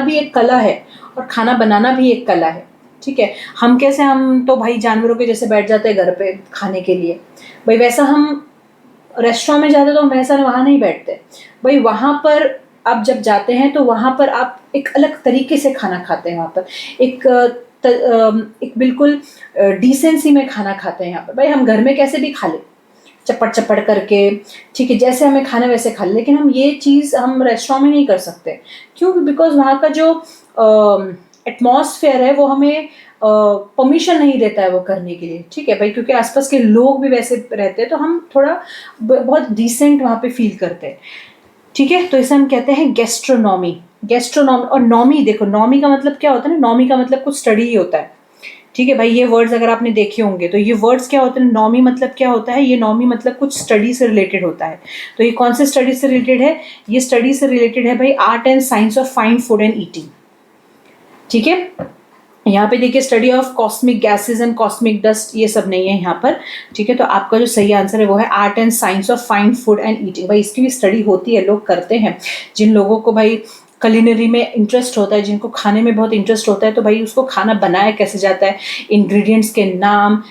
भी एक कला है और खाना बनाना भी एक कला है, ठीक है। हम तो भाई जानवरों के जैसे बैठ जाते हैं घर पे खाने के लिए, भाई वैसा हम रेस्टोरेंट में जाते तो हम वैसा वहाँ नहीं बैठते भाई। वहाँ पर आप जब जाते हैं तो वहाँ पर आप एक अलग तरीके से खाना खाते हैं, वहाँ पर एक बिल्कुल डिसेंसी में खाना खाते हैं यहाँ पर। भाई हम घर में कैसे भी खा ले, चप्पड़ चप्पड़ करके, ठीक है, जैसे हमें खाना वैसे खा ले, लेकिन हम ये चीज़ हम रेस्टोरेंट में नहीं कर सकते। क्यों? बिकॉज वहाँ का जो एटमॉस्फेयर है वो हमें परमिशन नहीं देता है वो करने के लिए, ठीक है भाई। क्योंकि आसपास के लोग भी वैसे रहते हैं तो हम थोड़ा बहुत डिसेंट वहाँ पे फील करते हैं, ठीक है। तो इसे हम कहते हैं गैस्ट्रोनॉमी। गैस्ट्रोनॉमी और नॉमी, देखो नॉमी का मतलब क्या होता है ना? नॉमी का मतलब कुछ स्टडी ही होता है, ठीक है भाई। ये वर्ड्स अगर आपने देखे होंगे तो ये वर्ड्स क्या होते हैं? नॉमी मतलब क्या होता है? ये नॉमी मतलब कुछ स्टडी से रिलेटेड होता है। तो ये कौन से स्टडी से रिलेटेड है? ये स्टडी से रिलेटेड है भाई art and science of fine food and eating, ठीक है। यहाँ पे देखिए study of cosmic gases and cosmic dust, ये सब नहीं है यहाँ पर, ठीक है। तो आपका जो सही आंसर है वो है art and science of fine food and eating. भाई इसकी भी स्टडी होती है, लोग करते हैं। जिन लोगों को भाई कुलिनरी में इंटरेस्ट होता है, जिनको खाने में बहुत इंटरेस्ट होता है, तो भाई उसको खाना बनाया कैसे जाता है, इंग्रेडिएंट्स के नाम,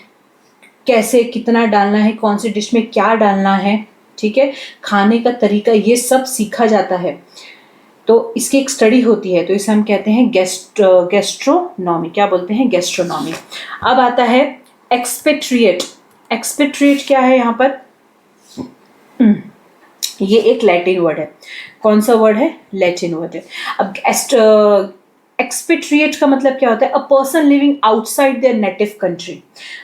कैसे कितना डालना है, कौन सी डिश में क्या डालना है, ठीक है, खाने का तरीका, ये सब सीखा जाता है। तो इसकी एक स्टडी होती है, तो इसे हम कहते हैं गैस्ट्रोनॉमी। क्या बोलते हैं? गैस्ट्रोनॉमी। अब आता है एक्सपेट्रिएट। एक्सपेट्रिएट क्या है यहाँ पर? ये एक लैटिन वर्ड है। कौन सा वर्ड है? लैटिन वर्ड है। अब एक्सपेट्रिएट का मतलब क्या होता है? A person living outside there native country.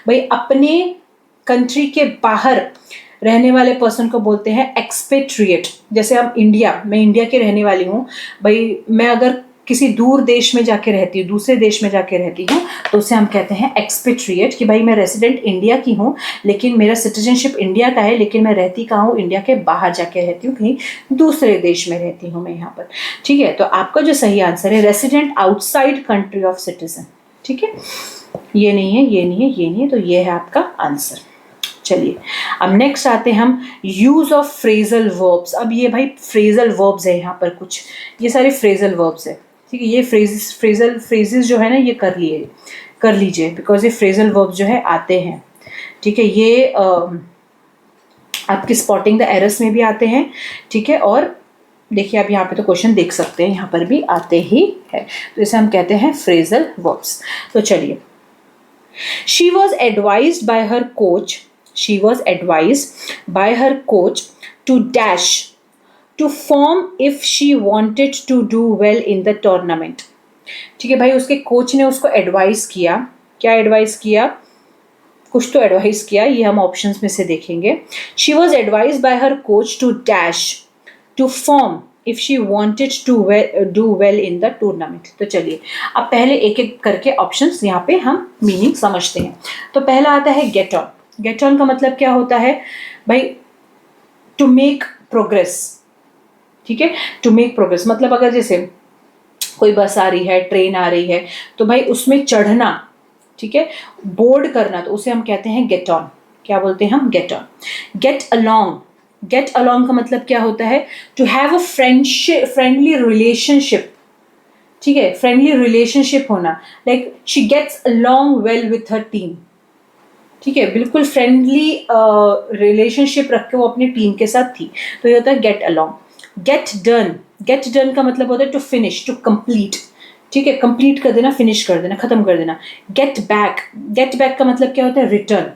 भाई अपने कंट्री के बाहर रहने वाले पर्सन को बोलते हैं एक्सपेट्रिएट। जैसे हम मैं इंडिया की रहने वाली हूँ, भाई मैं अगर किसी दूर देश में जाके रहती हूँ, दूसरे देश में जाके रहती हूँ, तो उसे हम कहते हैं एक्सपेट्रिएट, कि भाई मैं रेसिडेंट इंडिया की हूँ, लेकिन मेरा सिटीजनशिप इंडिया का है, लेकिन मैं रहती कहाँ हूँ? इंडिया के बाहर जाके रहती हूँ, कहीं दूसरे देश में रहती हूँ मैं यहाँ पर। ठीक है, तो आपका जो सही आंसर है resident outside country of citizen. ठीक है, ये नहीं है, ये नहीं है, ये नहीं है, तो ये है आपका आंसर। चलिए अब नेक्स्ट आते हैं हम यूज ऑफ फ्रेजल वर्ब्स। अब ये भाई फ्रेजल वर्ब्स है यहाँ पर कुछ, ये सारे फ्रेजल वर्ब्स है। ठीक है, ये फ्रेजेस जो है ना, ये कर लीजिए बिकॉज ये फ्रेजल वर्ब्स जो है आते हैं। ठीक है, ये आपकी स्पॉटिंग द एरर्स में भी आते हैं। ठीक है, और देखिए आप यहाँ पे तो क्वेश्चन देख सकते हैं, यहाँ पर भी आते ही है, तो इसे हम कहते हैं फ्रेजल वर्ब्स। तो चलिए, she was advised bye her coach, she was advised by her coach to dash to form if she wanted to do well in the tournament। ठीक है भाई, उसके कोच ने उसको एडवाइस किया। क्या एडवाइस किया? कुछ तो एडवाइस किया, ये हम ऑप्शंस में से देखेंगे। she was advised by her coach to dash to form if she wanted to do well in the tournament। तो चलिए अब पहले एक एक करके ऑप्शंस यहाँ पे हम मीनिंग समझते हैं। तो पहला आता है गेट ऑन। गेट ऑन का मतलब क्या होता है भाई? To make progress. ठीक है, टू मेक प्रोग्रेस मतलब अगर जैसे कोई बस आ रही है, ट्रेन आ रही है, तो भाई उसमें चढ़ना, ठीक है, बोर्ड करना, तो उसे हम कहते हैं गेट ऑन। क्या बोलते हैं हम? Get on. Get along. Get along का मतलब क्या होता है? To have a friendly relationship. ठीक है, फ्रेंडली रिलेशनशिप होना, like she gets along well with her team. ठीक है, बिल्कुल फ्रेंडली रिलेशनशिप रख के वो अपनी टीम के साथ थी, तो ये होता है gate along. Get done. Get done का मतलब होता है टू फिनिश, टू कंप्लीट। ठीक है, कंप्लीट कर देना, फिनिश कर देना, खत्म कर देना। Get back. गेट बैक का मतलब क्या होता है? रिटर्न।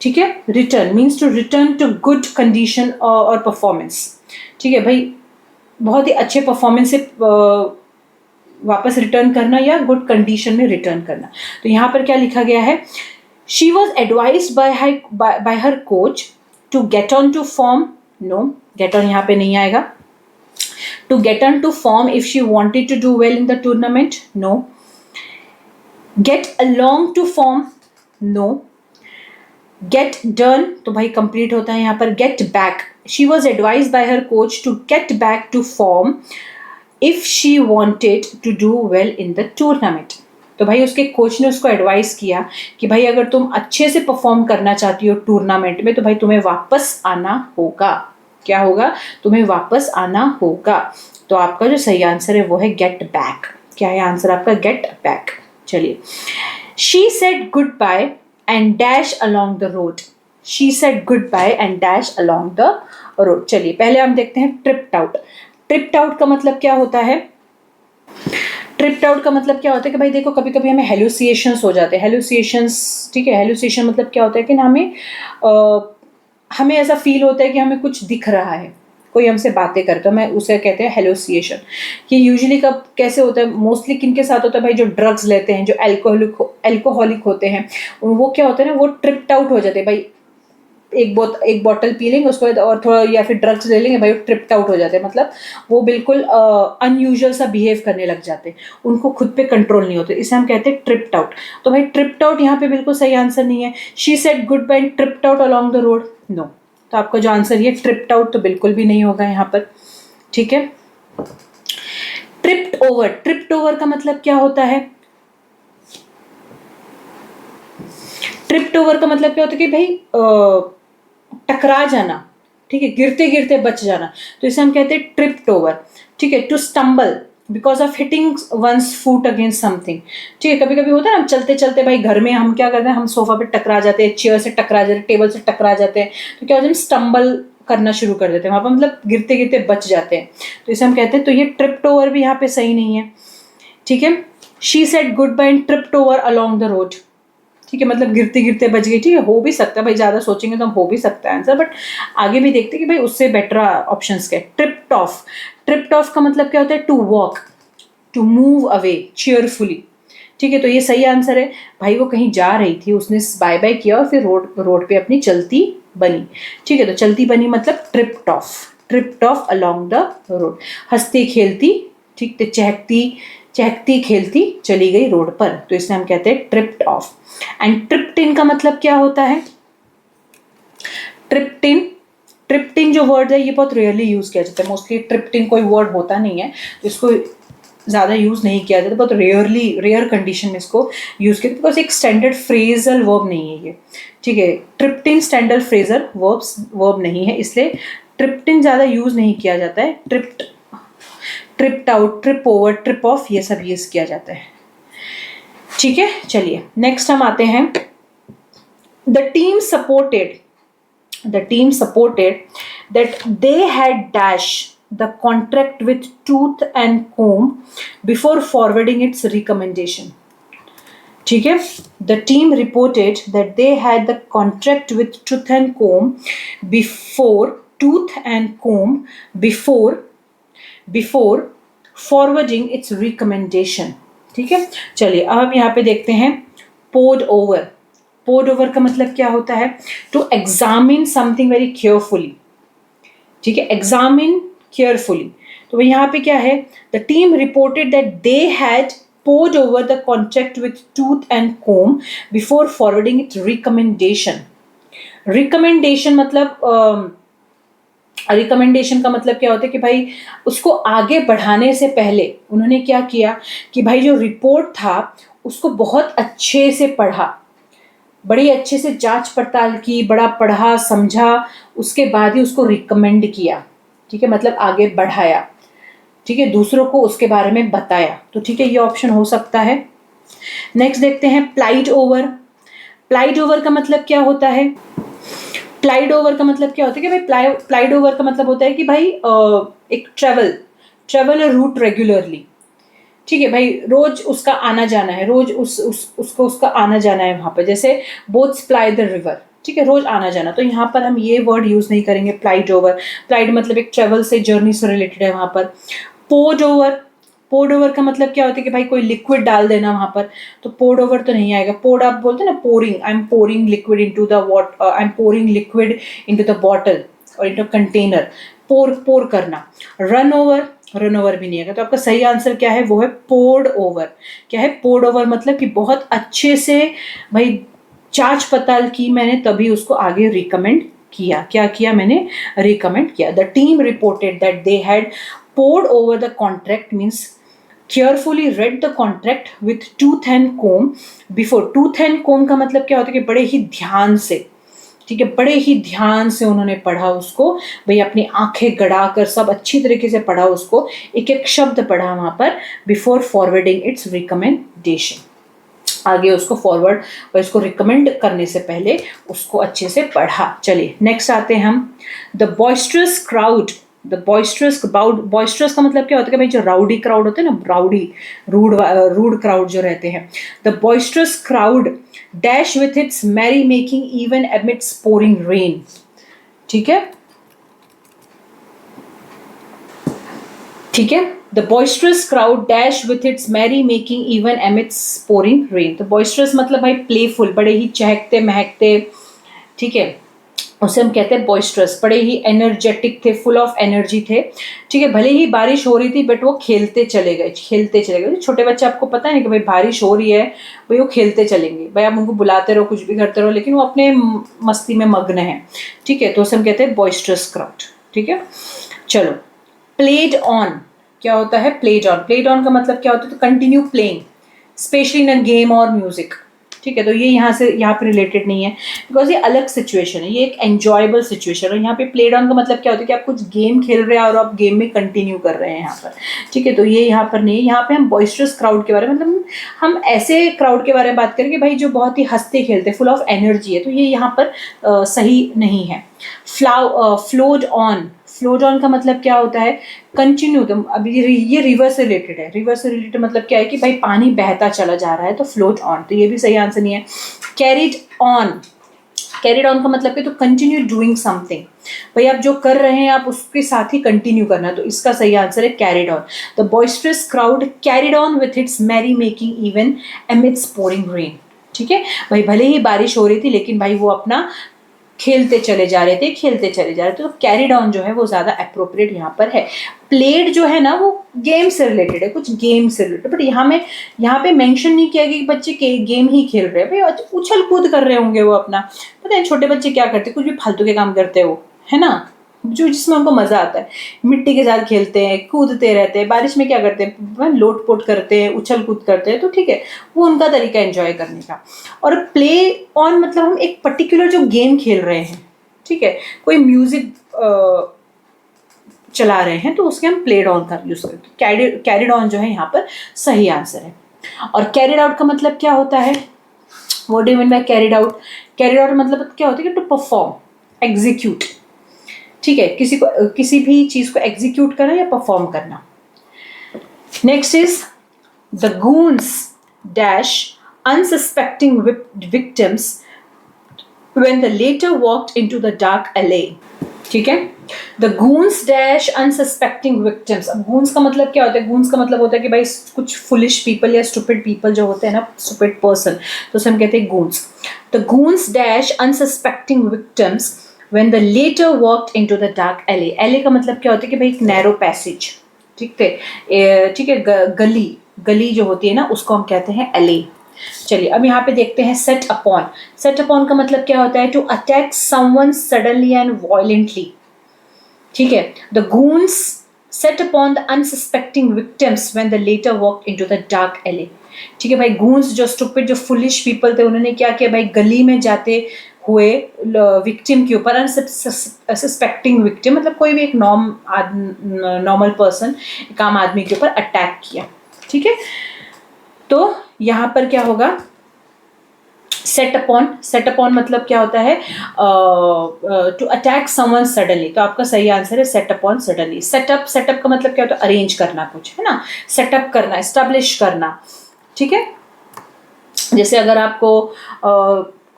ठीक है, return means to return to good condition और परफॉर्मेंस। ठीक है भाई, बहुत ही अच्छे परफॉर्मेंस से वापस रिटर्न करना या गुड कंडीशन में रिटर्न करना। तो यहाँ पर क्या लिखा गया है? She was advised by her coach to get on to form. No, get on यहाँ पे नहीं आएगा। To get on to form if she wanted to do well in the tournament. No. Get along to form. No. Get done तो भाई complete होता है यहाँ पर। Get back. She was advised by her coach to get back to form if she wanted to do well in the tournament. तो भाई उसके coach ने उसको एडवाइस किया कि भाई अगर तुम अच्छे से परफॉर्म करना चाहती हो टूर्नामेंट में, तो भाई तुम्हें वापस आना होगा। क्या होगा? तुम्हें वापस आना होगा। तो आपका जो सही आंसर है वो है गेट बैक। क्या है आंसर आपका? Get back. चलिए, she said goodbye and dash along the road. She said goodbye and dash along the road. चलिए पहले हम देखते हैं ट्रिप्ड आउट। ट्रिप्ड आउट का मतलब क्या होता है? ट्रिप्ड आउट का मतलब क्या होता है कि भाई देखो, कभी कभी हमें हेलुसिएशंस हो जाते हैं। हेलुसिएशंस, ठीक है, हेलुसिएशन मतलब क्या होता है कि ना हमें ऐसा फील होता है कि हमें कुछ दिख रहा है, कोई हमसे बातें करता है, मैं उसे कहते हैं हेलुसिएशन। ये यूजुअली कब कैसे होता है? मोस्टली किन के साथ होता है भाई? जो ड्रग्स लेते हैं, जो एल्कोहलिक होते हैं, वो क्या होता है ना, वो ट्रिप्ड आउट हो जाते हैं भाई। एक बॉटल पी लेंगे उसके बाद और थोड़ा, या फिर ड्रग्स ले लेंगे भाई, वो ट्रिप्ड आउट हो जाते हैं। मतलब वो बिल्कुल अनयूजुअल सा बिहेव करने लग जाते हैं, उनको खुद पे कंट्रोल नहीं होते, इसे हम कहते हैं ट्रिप्ड आउट। तो भाई ट्रिप्ड आउट यहाँ पे बिल्कुल सही आंसर नहीं है। She said goodbye and tripped out along the road. No, तो आपका जो आंसर ये ट्रिप्ड आउट तो बिल्कुल भी नहीं होगा यहाँ पर। ठीक है, ट्रिप्ड ओवर। ट्रिप्ड ओवर का मतलब क्या होता है? ट्रिप्ड ओवर का मतलब क्या होता है कि भाई टकरा जाना, ठीक है, गिरते गिरते बच जाना, तो इसे हम कहते हैं ट्रिप्ड ओवर। ठीक है, to stumble because of hitting one's foot against something. ठीक है, कभी कभी होता है ना, हम चलते चलते भाई घर में हम क्या करते हैं, हम सोफा पे टकरा जाते हैं, चेयर से टकरा जाते हैं, टेबल से टकरा जाते हैं, तो क्या होता है, हम स्टम्बल करना शुरू कर देते हैं वहाँ पर, मतलब गिरते गिरते बच जाते हैं, तो इसे हम कहते हैं। तो ये ट्रिप्ड ओवर भी यहाँ पे सही नहीं है, ठीक है। She said goodbye and tripped over along the road, ठीक है, मतलब गिरते गिरते बच गई, ठीक है, हो भी सकता है भाई, ज़्यादा सोचेंगे तो हो भी सकता है आंसर, बट आगे भी देखते हैं कि भाई उससे बेटर ऑप्शंस क्या है। ट्रिप्ड ऑफ, ट्रिप्ड ऑफ का मतलब क्या होता है? To walk, to move away cheerfully, ठीक है, तो ये सही आंसर है। भाई वो कहीं जा रही थी, उसने बाय बाय किया और फिर रोड पे अपनी चलती बनी, ठीक है, तो चलती बनी मतलब tripped of, tripped of along the road, हंसती खेलती, ठीक, तो चहकती खेलती चली गई रोड पर, तो इसे हम कहते हैं ट्रिप्ड ऑफ। एंड ट्रिप्ड इन का मतलब क्या होता है? ट्रिप्ड इन, ट्रिप्ड इन जो वर्ड है ये बहुत रेयरली यूज किया जाता है, मोस्टली ट्रिप्ड इन कोई वर्ड होता नहीं है, तो इसको ज़्यादा यूज़ नहीं किया जाता, बहुत रेयर कंडीशन में इसको यूज़ किया, बिकॉज एक स्टैंडर्ड फ्रेजल वर्ब नहीं है ये, ठीक है, tripped in standard phrasal verb नहीं है, इसलिए ट्रिप्ड इन ज़्यादा यूज़ नहीं किया जाता है। Tripped out, trip over, trip of, ये सब यूज़ किया जाता है, ठीक है। चलिए नेक्स्ट हम आते हैं। The team supported that they had dash the contract with tooth and comb before forwarding its recommendation, ठीक है। The team reported that they had the contract with tooth and comb before forwarding its recommendation, ठीक है। चलिए अब हम यहाँ पे देखते हैं poured over। poured over का मतलब क्या होता है? To examine something very carefully, ठीक है, एग्जामिन केयरफुली, तो यहाँ पे क्या है? The team reported that they had pored over the contract with tooth and comb before forwarding it recommendation. Recommendation मतलब रिकमेंडेशन का मतलब क्या होता है कि भाई उसको आगे बढ़ाने से पहले उन्होंने क्या किया कि भाई जो रिपोर्ट था उसको बहुत अच्छे से पढ़ा, बड़ी अच्छे से जांच पड़ताल की, बड़ा पढ़ा समझा, उसके बाद ही उसको रिकमेंड किया, ठीक है, मतलब आगे बढ़ाया, ठीक है, दूसरों को उसके बारे में बताया, तो ठीक है ये ऑप्शन हो सकता है। नेक्स्ट देखते हैं प्लाइड ओवर। प्लाइड ओवर का मतलब क्या होता है? प्लाइड ओवर का मतलब क्या होता है कि भाई प्लाइड ओवर का मतलब होता है कि भाई एक ट्रेवल रूट रेगुलरली, ठीक है भाई, रोज उसका आना जाना है, रोज उसको उसका आना जाना है वहां पर, जैसे बोट्स प्लाई द रिवर, ठीक है, रोज आना जाना, तो यहाँ पर हम ये वर्ड यूज नहीं करेंगे प्लाइड ओवर। प्लाइड मतलब एक ट्रेवल से, जर्नी से रिलेटेड है वहां पर। पोर्ड ओवर का मतलब क्या होता है कि भाई कोई लिक्विड डाल देना वहां पर, तो पोर्ड ओवर तो नहीं आएगा। पोर्ड आप बोलते हैं ना, pouring, I am pouring liquid into the bottle और इनटू कंटेनर, पोर करना। रन ओवर भी नहीं आएगा, तो आपका सही आंसर क्या है? वो है पोर्ड ओवर। क्या है पोर्ड ओवर? मतलब कि बहुत अच्छे से भाई जांच पड़ताल की मैंने, तभी उसको आगे रिकमेंड किया। क्या किया मैंने? रिकमेंड किया। The team reported that they had pored over the contract means carefully read the contract with tooth and comb before. Tooth and comb का मतलब क्या होता है कि बड़े ही ध्यान से, ठीक है, बड़े ही ध्यान से उन्होंने पढ़ा उसको, भाई अपनी आंखें गड़ा कर सब अच्छी तरीके से पढ़ा उसको, एक एक शब्द पढ़ा वहां पर, बिफोर फॉरवर्डिंग इट्स रिकमेंडेशन, आगे उसको फॉरवर्ड और इसको रिकमेंड करने से पहले उसको अच्छे से पढ़ा। चलिए नेक्स्ट आते हैं हम। The boisterous crowd. बॉइस्टरस का मतलब क्या होता है कि भाई जो राउडी क्राउड होते हैं ना, रूड क्राउड जो रहते हैं। The boisterous crowd dash with its merrymaking even amidst pouring rain, ठीक है, ठीक है। The boisterous crowd dash with its merrymaking even amidst pouring rain. तो बॉइस्टरस मतलब भाई प्लेफुल, बड़े ही चहकते महकते, ठीक है, उसे हम कहते हैं बॉइस्टरस। बड़े ही एनर्जेटिक थे, फुल ऑफ एनर्जी थे, ठीक है, भले ही बारिश हो रही थी बट वो खेलते चले गए। छोटे बच्चे आपको पता है कि भाई बारिश हो रही है, भाई वो खेलते चलेंगे, भाई आप उनको बुलाते रहो, कुछ भी करते रहो, लेकिन वो अपने मस्ती में मग्न है, ठीक है, तो उसे हम कहते हैं बॉइस्टरस क्राउड, ठीक है। चलो प्लेड ऑन क्या होता है? प्लेड ऑन का मतलब क्या होता है? तो continue playing, specially in a game और म्यूजिक, ठीक है, तो ये यहाँ पे रिलेटेड नहीं है, बिकॉज ये अलग सिचुएशन है, ये एक एंजॉयबल सिचुएशन है। यहाँ पे प्ले डाउन का मतलब क्या होता है कि आप कुछ गेम खेल रहे हैं और आप गेम में कंटिन्यू कर रहे हैं यहाँ पर, ठीक है, तो ये यहाँ पर नहीं है। यहाँ पे हम बॉइस्टरस क्राउड के बारे में, मतलब हम ऐसे क्राउड के बारे में बात करें कि भाई जो बहुत ही हंसते खेलते, फुल ऑफ एनर्जी है, तो ये यहाँ पर सही नहीं है। फ्लोड ऑन, फ्लोड ऑन का मतलब क्या होता है, कंटिन्यू, तो अभी ये रिवर से रिलेटेड है। रिवर से रिलेटेड मतलब क्या है कि भाई पानी बहता चला जा रहा है, तो फ्लोट ऑन, तो ये भी सही आंसर नहीं है। कैरिड ऑन, कैरिड ऑन का मतलब कि तो कंटिन्यू डूइंग समथिंग, भाई आप जो कर रहे हैं आप उसके साथ ही कंटिन्यू करना, तो इसका सही आंसर है carried on. The boisterous crowd carried on with its merrymaking even amidst pouring rain, ठीक है, भाई भले ही बारिश हो रही थी लेकिन भाई वो अपना खेलते चले जा रहे थे, खेलते चले जा रहे थे, तो कैरिड ऑन जो है वो ज़्यादा अप्रोप्रिएट यहाँ पर है। प्लेड जो है ना वो गेम से रिलेटेड है, कुछ गेम से रिलेटेड, बट यहाँ पे मेंशन नहीं किया कि बच्चे गेम ही खेल रहे हैं, भाई उछल कूद कर रहे होंगे वो अपना, पता है छोटे बच्चे क्या करते हैं, कुछ भी फालतू के काम करते हैं वो, है ना, जो जिसमें उनको मज़ा आता है, मिट्टी के साथ खेलते हैं, कूदते रहते हैं, बारिश में क्या करते हैं, लोट पोट करते हैं, उछल कूद करते हैं, तो ठीक है, वो उनका तरीका एंजॉय करने का। और प्ले ऑन मतलब हम एक पर्टिकुलर जो गेम खेल रहे हैं, ठीक है, कोई म्यूजिक चला रहे हैं, तो उसके हम प्लेड ऑन का यूज़ करते हैं। कैरिड ऑन जो है यहाँ पर सही आंसर है। और कैरिड आउट का मतलब क्या होता है, what do you mean by carried out? Carried out मतलब क्या होता है कि टू परफॉर्म, एग्जीक्यूट, ठीक है, किसी भी चीज को एग्जीक्यूट करना या परफॉर्म करना। Next is the goons dash unsuspecting victims when the latter walked into the dark alley, ठीक है, the goons dash unsuspecting victims. अब गून्स का मतलब क्या होता है, गून्स का मतलब होता है कि भाई कुछ फुलिश पीपल या स्टूपिड पीपल जो होते हैं ना, स्टूपिड पर्सन, तो उसे हम कहते हैं goons. The goons dash unsuspecting victims when the later walked into the dark alley, alley का मतलब क्या होता है कि भाई एक नैरो पैसेज, ठीक है, गली जो होती है ना उसको हम कहते हैं alley। चलिए अब यहाँ पे देखते हैं set upon। set upon का मतलब क्या होता है, to attack someone suddenly and violently, ठीक है, the goons set upon the unsuspecting victims when the later walked into the dark alley, ठीक है, भाई गूंस जो स्टूपिड जो फुलिश पीपल थे उन्होंने क्या किया, भाई गली में जाते हुए विक्टिम के ऊपर, अनसस्पेक्टिंग विक्टिम मतलब कोई भी एक नॉर्मल पर्सन, एक आम आदमी के ऊपर अटैक किया, ठीक है, तो यहाँ पर क्या होगा, सेट अपॉन। सेट अपॉन मतलब क्या होता है, टू अटैक समवन सडनली, तो आपका सही आंसर है set upon suddenly. Setup, setup का मतलब क्या होता है, अरेंज करना कुछ, है ना, सेटअप करना, एस्टेब्लिश करना, ठीक है, जैसे अगर आपको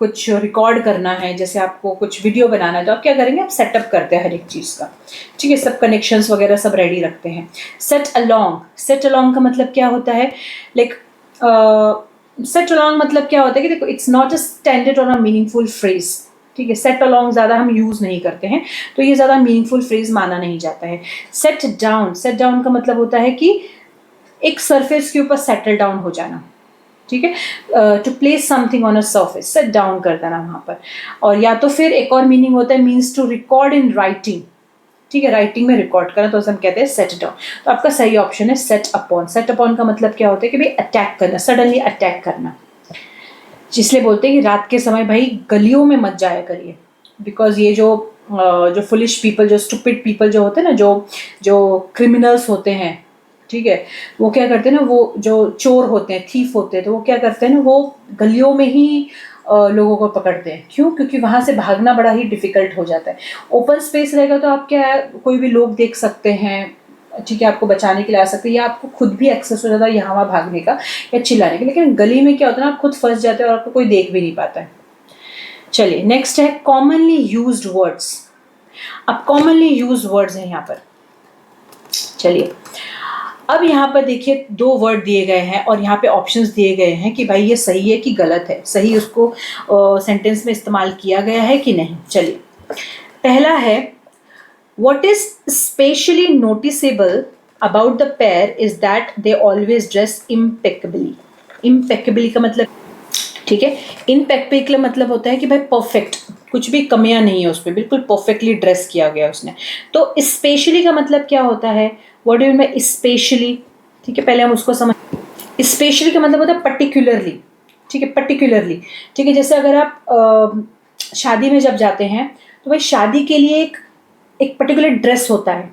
कुछ रिकॉर्ड करना है, जैसे आपको कुछ वीडियो बनाना है, तो आप क्या करेंगे, आप सेटअप करते हैं हर एक चीज़ का, ठीक है, सब कनेक्शंस वगैरह सब रेडी रखते हैं। सेट अलोंग, सेट अलोंग का मतलब क्या होता है, लाइक सेट अलोंग मतलब क्या होता है कि देखो इट्स नॉट अ स्टैंडर्ड और अ मीनिंगफुल फ्रेज, ठीक है, सेट अलोंग ज़्यादा हम यूज़ नहीं करते हैं, तो ये ज़्यादा मीनिंगफुल फ्रेज माना नहीं जाता है। सेट डाउन, सेट डाउन का मतलब होता है कि एक सरफेस के ऊपर सेटल डाउन हो जाना, ठीक है, to place something on a surface, set down कर देना वहाँ पर। और या तो फिर एक और मीनिंग होता है, means to record in writing, ठीक है, राइटिंग में रिकॉर्ड करना, तो उसे हम कहते हैं सेट डाउन। तो आपका सही ऑप्शन है सेट अपॉन। सेट अपॉन का मतलब क्या होता है कि भाई अटैक करना, सडनली अटैक करना, जिसलिए बोलते हैं कि रात के समय भाई गलियों में मत जाया करिए, बिकॉज ये जो फुलिश पीपल, जो स्टूपिड पीपल जो होते हैं ना, जो क्रिमिनल्स होते हैं, ठीक है, वो क्या करते हैं ना, वो जो चोर होते हैं, थीफ होते हैं, तो वो क्या करते हैं ना, वो गलियों में ही लोगों को पकड़ते हैं। क्यों? क्योंकि वहाँ से भागना बड़ा ही डिफिकल्ट हो जाता है। ओपन स्पेस रहेगा तो आप क्या है, कोई भी लोग देख सकते हैं, ठीक है, आपको बचाने के लिए आ सकते हैं, या आपको खुद भी एक्सेस हो जाता है यहाँ वहाँ भागने का या चिल्लाने का। लेकिन गली में क्या होता है ना, आप खुद फंस जाते हैं और आपको कोई देख भी नहीं पाता है। चलिए नेक्स्ट है कॉमनली यूज्ड वर्ड्स। अब कॉमनली यूज्ड वर्ड्स हैं यहाँ पर। चलिए अब यहाँ पर देखिए 2 वर्ड दिए गए हैं और यहाँ पे ऑप्शंस दिए गए हैं कि भाई ये सही है कि गलत है, सही उसको सेंटेंस में इस्तेमाल किया गया है कि नहीं। चलिए पहला है, what is specially noticeable about the pair is that they always dress impeccably. Impeccably का मतलब, ठीक है, इम्पेकेबली का मतलब होता है कि भाई परफेक्ट, कुछ भी कमियां नहीं है उस पर, बिल्कुल परफेक्टली ड्रेस किया गया उसने। तो स्पेशली का मतलब क्या होता है, what do you mean specially, ठीक है, पहले हम उसको समझ। स्पेशली का मतलब होता है पर्टिकुलरली, ठीक है, पर्टिकुलरली। ठीक है, जैसे अगर आप शादी में जब जाते हैं तो भाई शादी के लिए एक पर्टिकुलर ड्रेस होता है,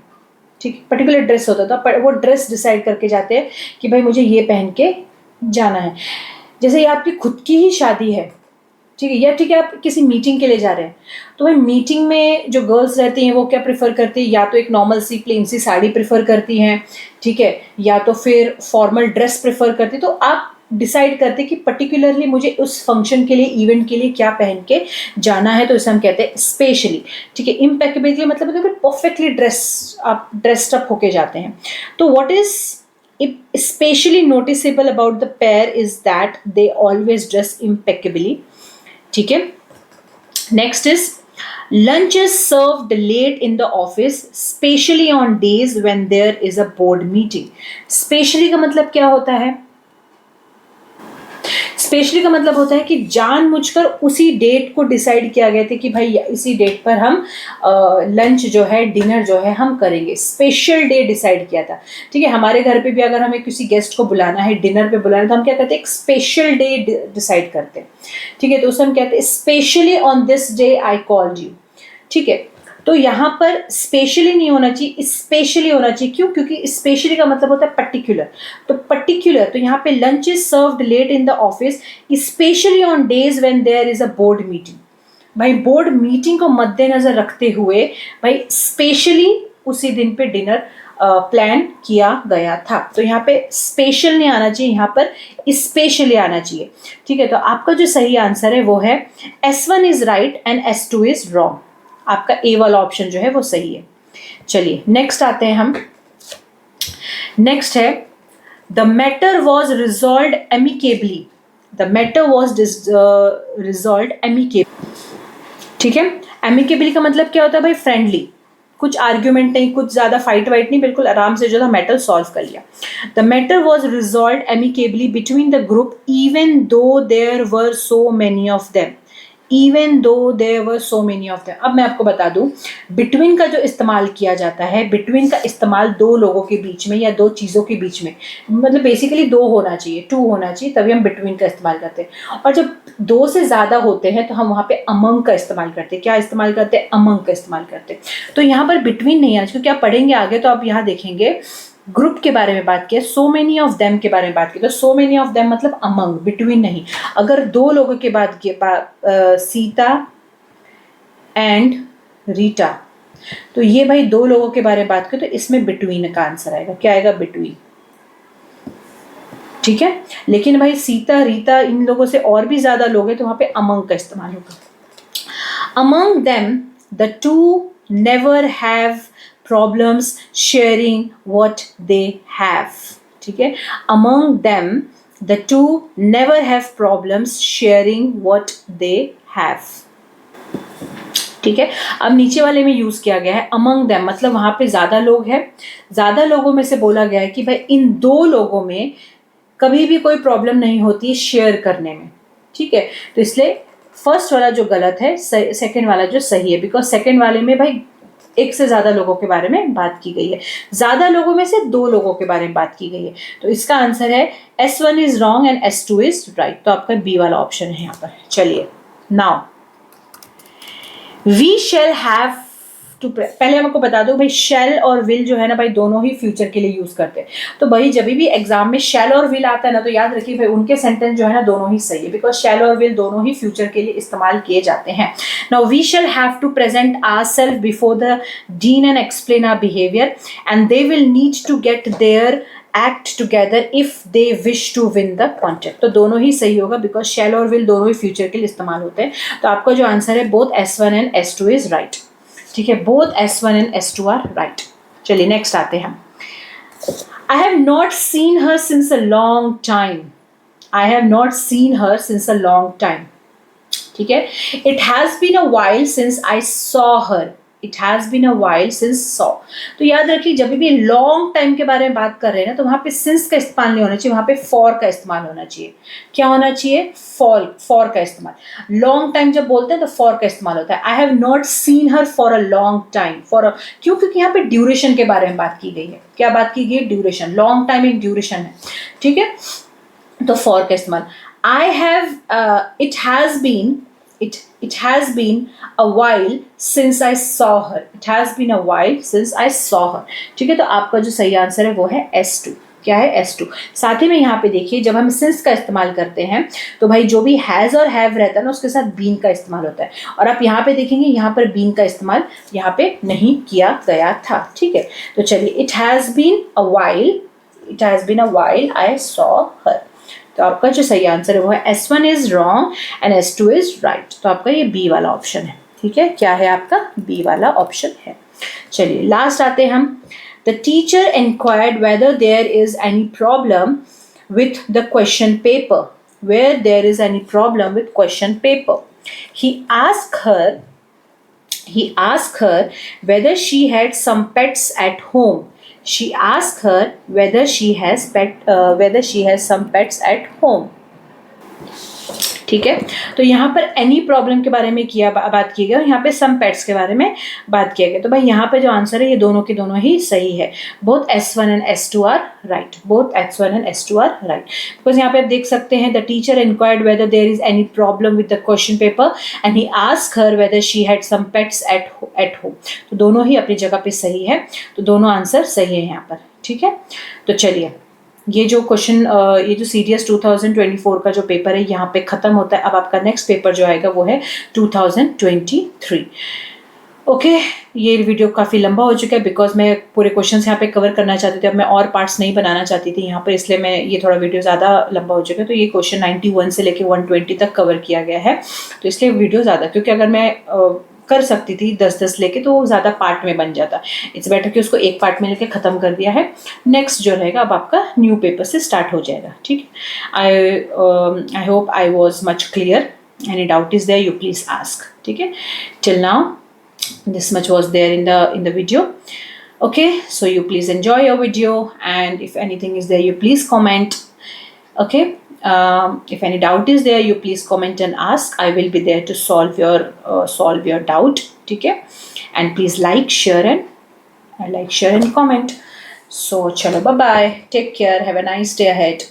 ठीक है, पर्टिकुलर ड्रेस होता था, पर वो ड्रेस डिसाइड करके जाते हैं कि भाई मुझे ये पहन के जाना है। जैसे ये आपकी खुद की ही शादी है, ठीक है, या ठीक है आप किसी मीटिंग के लिए जा रहे हैं, तो भाई मीटिंग में जो गर्ल्स रहती हैं वो क्या प्रेफर करती है, या तो एक नॉर्मल सी प्लेन सी साड़ी प्रेफर करती हैं, ठीक है, या तो फिर फॉर्मल ड्रेस प्रेफर करती है। तो आप डिसाइड करते कि पर्टिकुलरली मुझे उस फंक्शन के लिए, इवेंट के लिए क्या पहन के जाना है, तो इसे हम कहते हैं स्पेशली। ठीक है, इम्पेकेबली मतलब परफेक्टली आप ड्रेस्ड अप होके जाते हैं। तो what is especially noticeable about the pair is that they always dress impeccably. ठीक है, next is lunch is served late in the office specially on days when there is a board meeting. Specially का मतलब क्या होता है? Specially का मतलब होता है कि जानबूझकर उसी डेट को डिसाइड किया गया था कि भाई इसी डेट पर हम लंच जो है, डिनर जो है हम करेंगे। स्पेशल डे डिसाइड किया था। ठीक है, हमारे घर पे भी अगर हमें किसी गेस्ट को बुलाना है, डिनर पे बुलाना है, तो हम क्या करते हैं, एक स्पेशल डे डिसाइड करते हैं। ठीक है, तो उसे हम कहते हैं specially on this day I called you. ठीक है, तो यहाँ पर स्पेशली नहीं होना चाहिए, स्पेशली होना चाहिए। क्यों? क्योंकि स्पेशली का मतलब होता है पर्टिकुलर। तो पर्टिकुलर, तो यहाँ पे lunch is served late in the office specially on days when there is a board meeting. भाई बोर्ड मीटिंग को मद्देनजर रखते हुए भाई स्पेशली उसी दिन पे डिनर प्लान किया गया था। तो यहाँ पे स्पेशल नहीं आना चाहिए, यहाँ पर स्पेशली आना चाहिए। ठीक है, तो आपका जो सही आंसर है वो है S1 is right and S2 is wrong. आपका ए वाला ऑप्शन जो है वो सही है। चलिए नेक्स्ट आते हैं हम। नेक्स्ट है the matter was resolve amicably. The matter was resolve amicably. ठीक है, एमिकेबली का मतलब क्या होता है भाई? फ्रेंडली, कुछ आर्ग्यूमेंट नहीं, कुछ ज्यादा फाइट वाइट नहीं, बिल्कुल आराम से जो था मैटर सॉल्व कर लिया। The matter was resolve amicably between the group even though there were so many of them. Even though there were so many of them. अब मैं आपको बता दूं, बिटवीन का जो इस्तेमाल किया जाता है, बिटवीन का इस्तेमाल दो लोगों के बीच में या दो चीज़ों के बीच में, मतलब बेसिकली दो होना चाहिए, टू होना चाहिए, तभी हम बिटवीन का इस्तेमाल करते हैं। और जब दो से ज़्यादा होते हैं तो हम वहाँ पे अमंग का इस्तेमाल करते हैं। क्या इस्तेमाल करते हैं? अमंग का इस्तेमाल करते हैं। तो यहाँ पर बिटवीन नहीं आना चाहिए, क्योंकि आप पढ़ेंगे आगे तो आप यहाँ देखेंगे ग्रुप के बारे में बात किया, सो मेनी ऑफ देम के बारे में बात की, तो सो मेनी ऑफ देम मतलब अमंग, बिटवीन नहीं। अगर दो लोगों के बाद सीता एंड रीटा, तो ये भाई दो लोगों के बारे में बात करें तो इसमें बिटवीन का आंसर आएगा। क्या आएगा? बिटवीन। ठीक है, लेकिन भाई सीता रीता इन लोगों से और भी ज्यादा लोग हैं तो वहां पे अमंग का इस्तेमाल होगा। Among them the two never have problems sharing what they have. ठीक है, among them the two never have problems sharing what they have. ठीक है, अब नीचे वाले में यूज किया गया है among them, मतलब वहां पे ज्यादा लोग हैं, ज्यादा लोगों में से बोला गया है कि भाई इन दो लोगों में कभी भी कोई प्रॉब्लम नहीं होती शेयर करने में। ठीक है, तो इसलिए फर्स्ट वाला जो गलत है, सेकेंड वाला जो सही है, बिकॉज सेकेंड वाले में भाई एक से ज्यादा लोगों के बारे में बात की गई है, ज्यादा लोगों में से दो लोगों के बारे में बात की गई है। तो इसका आंसर है S1 is wrong and S2 is right. तो आपका बी वाला ऑप्शन है यहाँ पर। चलिए now we shall have to, पहले हमको बता दो भाई शैल और विल जो है ना भाई दोनों ही फ्यूचर के लिए यूज करते हैं। तो भाई जब भी एग्जाम में शैल और विल आता है ना तो याद रखिए भाई उनके सेंटेंस जो है ना दोनों ही सही है, बिकॉज शैल और विल दोनों ही फ्यूचर के लिए इस्तेमाल किए जाते हैं। Now we shall have to present ourselves before the dean and explain our behaviour and they will need to get their act together if they wish to win the contest. तो दोनों ही सही होगा बिकॉज शैल और will दोनों ही future के लिए इस्तेमाल होते हैं। तो आपका जो आंसर है both S1 and S2 is right. ठीक है, both S1 and S2 are right. चलिए नेक्स्ट आते हैं। I have not seen her since a long time. I have not seen her since a long time. ठीक है, it has been a while since I saw her. It has been a while since saw. तो याद रखिए जब भी long time के बारे में बात कर रहे हैं ना तो वहां पे सिंस का इस्तेमाल नहीं होना चाहिए, वहां पे फॉर का इस्तेमाल होना चाहिए। क्या होना चाहिए? फॉर का इस्तेमाल। लॉन्ग टाइम जब बोलते हैं तो फॉर का इस्तेमाल होता है। आई have not seen her for a long time. क्यों? क्योंकि यहाँ पे ड्यूरेशन के बारे में बात की गई है। क्या बात की गई है? ड्यूरेशन। लॉन्ग टाइम एक ड्यूरेशन है। ठीक है, तो फॉर का इस्तेमाल। It has been a while since I saw her. It has been a while since I saw her. ठीक है, तो आपका जो सही आंसर है वो है S2. क्या है? S2. साथ ही में यहाँ पे देखिए, जब हम since का इस्तेमाल करते हैं तो भाई जो भी has और have रहता है ना, उसके साथ been का इस्तेमाल होता है. और आप यहाँ पे देखेंगे, यहाँ पर been का इस्तेमाल यहाँ पे नहीं किया गया था. ठीक है, तो चलिए, it has been a while I saw her. तो आपका जो सही आंसर है वो है S1 is wrong and S2 is right. तो आपका ये बी वाला ऑप्शन है. ठीक है, क्या है आपका? बी वाला ऑप्शन है. चलिए, लास्ट आते हैं हम. The teacher inquired whether there is any problem with the question paper. Where there is any problem with question paper. He asked her whether she had some pets at home. She asked her whether she has some pets at home. ठीक है, तो यहाँ पर any problem के बारे में बात की गई, यहाँ पे सम पेट्स के बारे में बात किया गया. तो भाई यहाँ पे जो आंसर है ये दोनों के दोनों ही सही है. Both S1 and S2 are right. Because यहाँ पे आप देख सकते हैं, the teacher inquired whether there is any problem with the question paper and he asked her whether she had some pets at home. तो दोनों ही अपनी जगह पे सही है. तो दोनों आंसर सही है यहाँ पर. ठीक है, तो चलिए, ये जो क्वेश्चन, ये जो CDS 2024 का जो पेपर है यहाँ पे ख़त्म होता है. अब आपका नेक्स्ट पेपर जो आएगा वो है 2023. ओके, ये वीडियो काफ़ी लंबा हो चुका है बिकॉज मैं पूरे क्वेश्चंस यहाँ पे कवर करना चाहती थी. अब मैं और पार्ट्स नहीं बनाना चाहती थी यहाँ पर, इसलिए मैं ये थोड़ा वीडियो ज़्यादा लंबा हो चुका है. तो ये क्वेश्चन 91 से लेके 120 तक कवर किया गया है, तो इसलिए वीडियो ज़्यादा, क्योंकि अगर मैं कर सकती थी 10-10 लेके तो ज़्यादा पार्ट में बन जाता. इट्स बेटर कि उसको एक पार्ट में लेके ख़त्म कर दिया है. नेक्स्ट जो रहेगा अब आपका न्यू पेपर से स्टार्ट हो जाएगा. ठीक है, I hope I was much clear. Any doubt is there, you please ask. ठीक है, till now this much was there in the video. Okay, so you please enjoy your video, and if anything is there, you please comment. Okay, if any doubt is there, you please comment and ask. I will be there to solve your doubt. Okay, and please like, share and comment. So chalo, bye bye, take care, have a nice day ahead.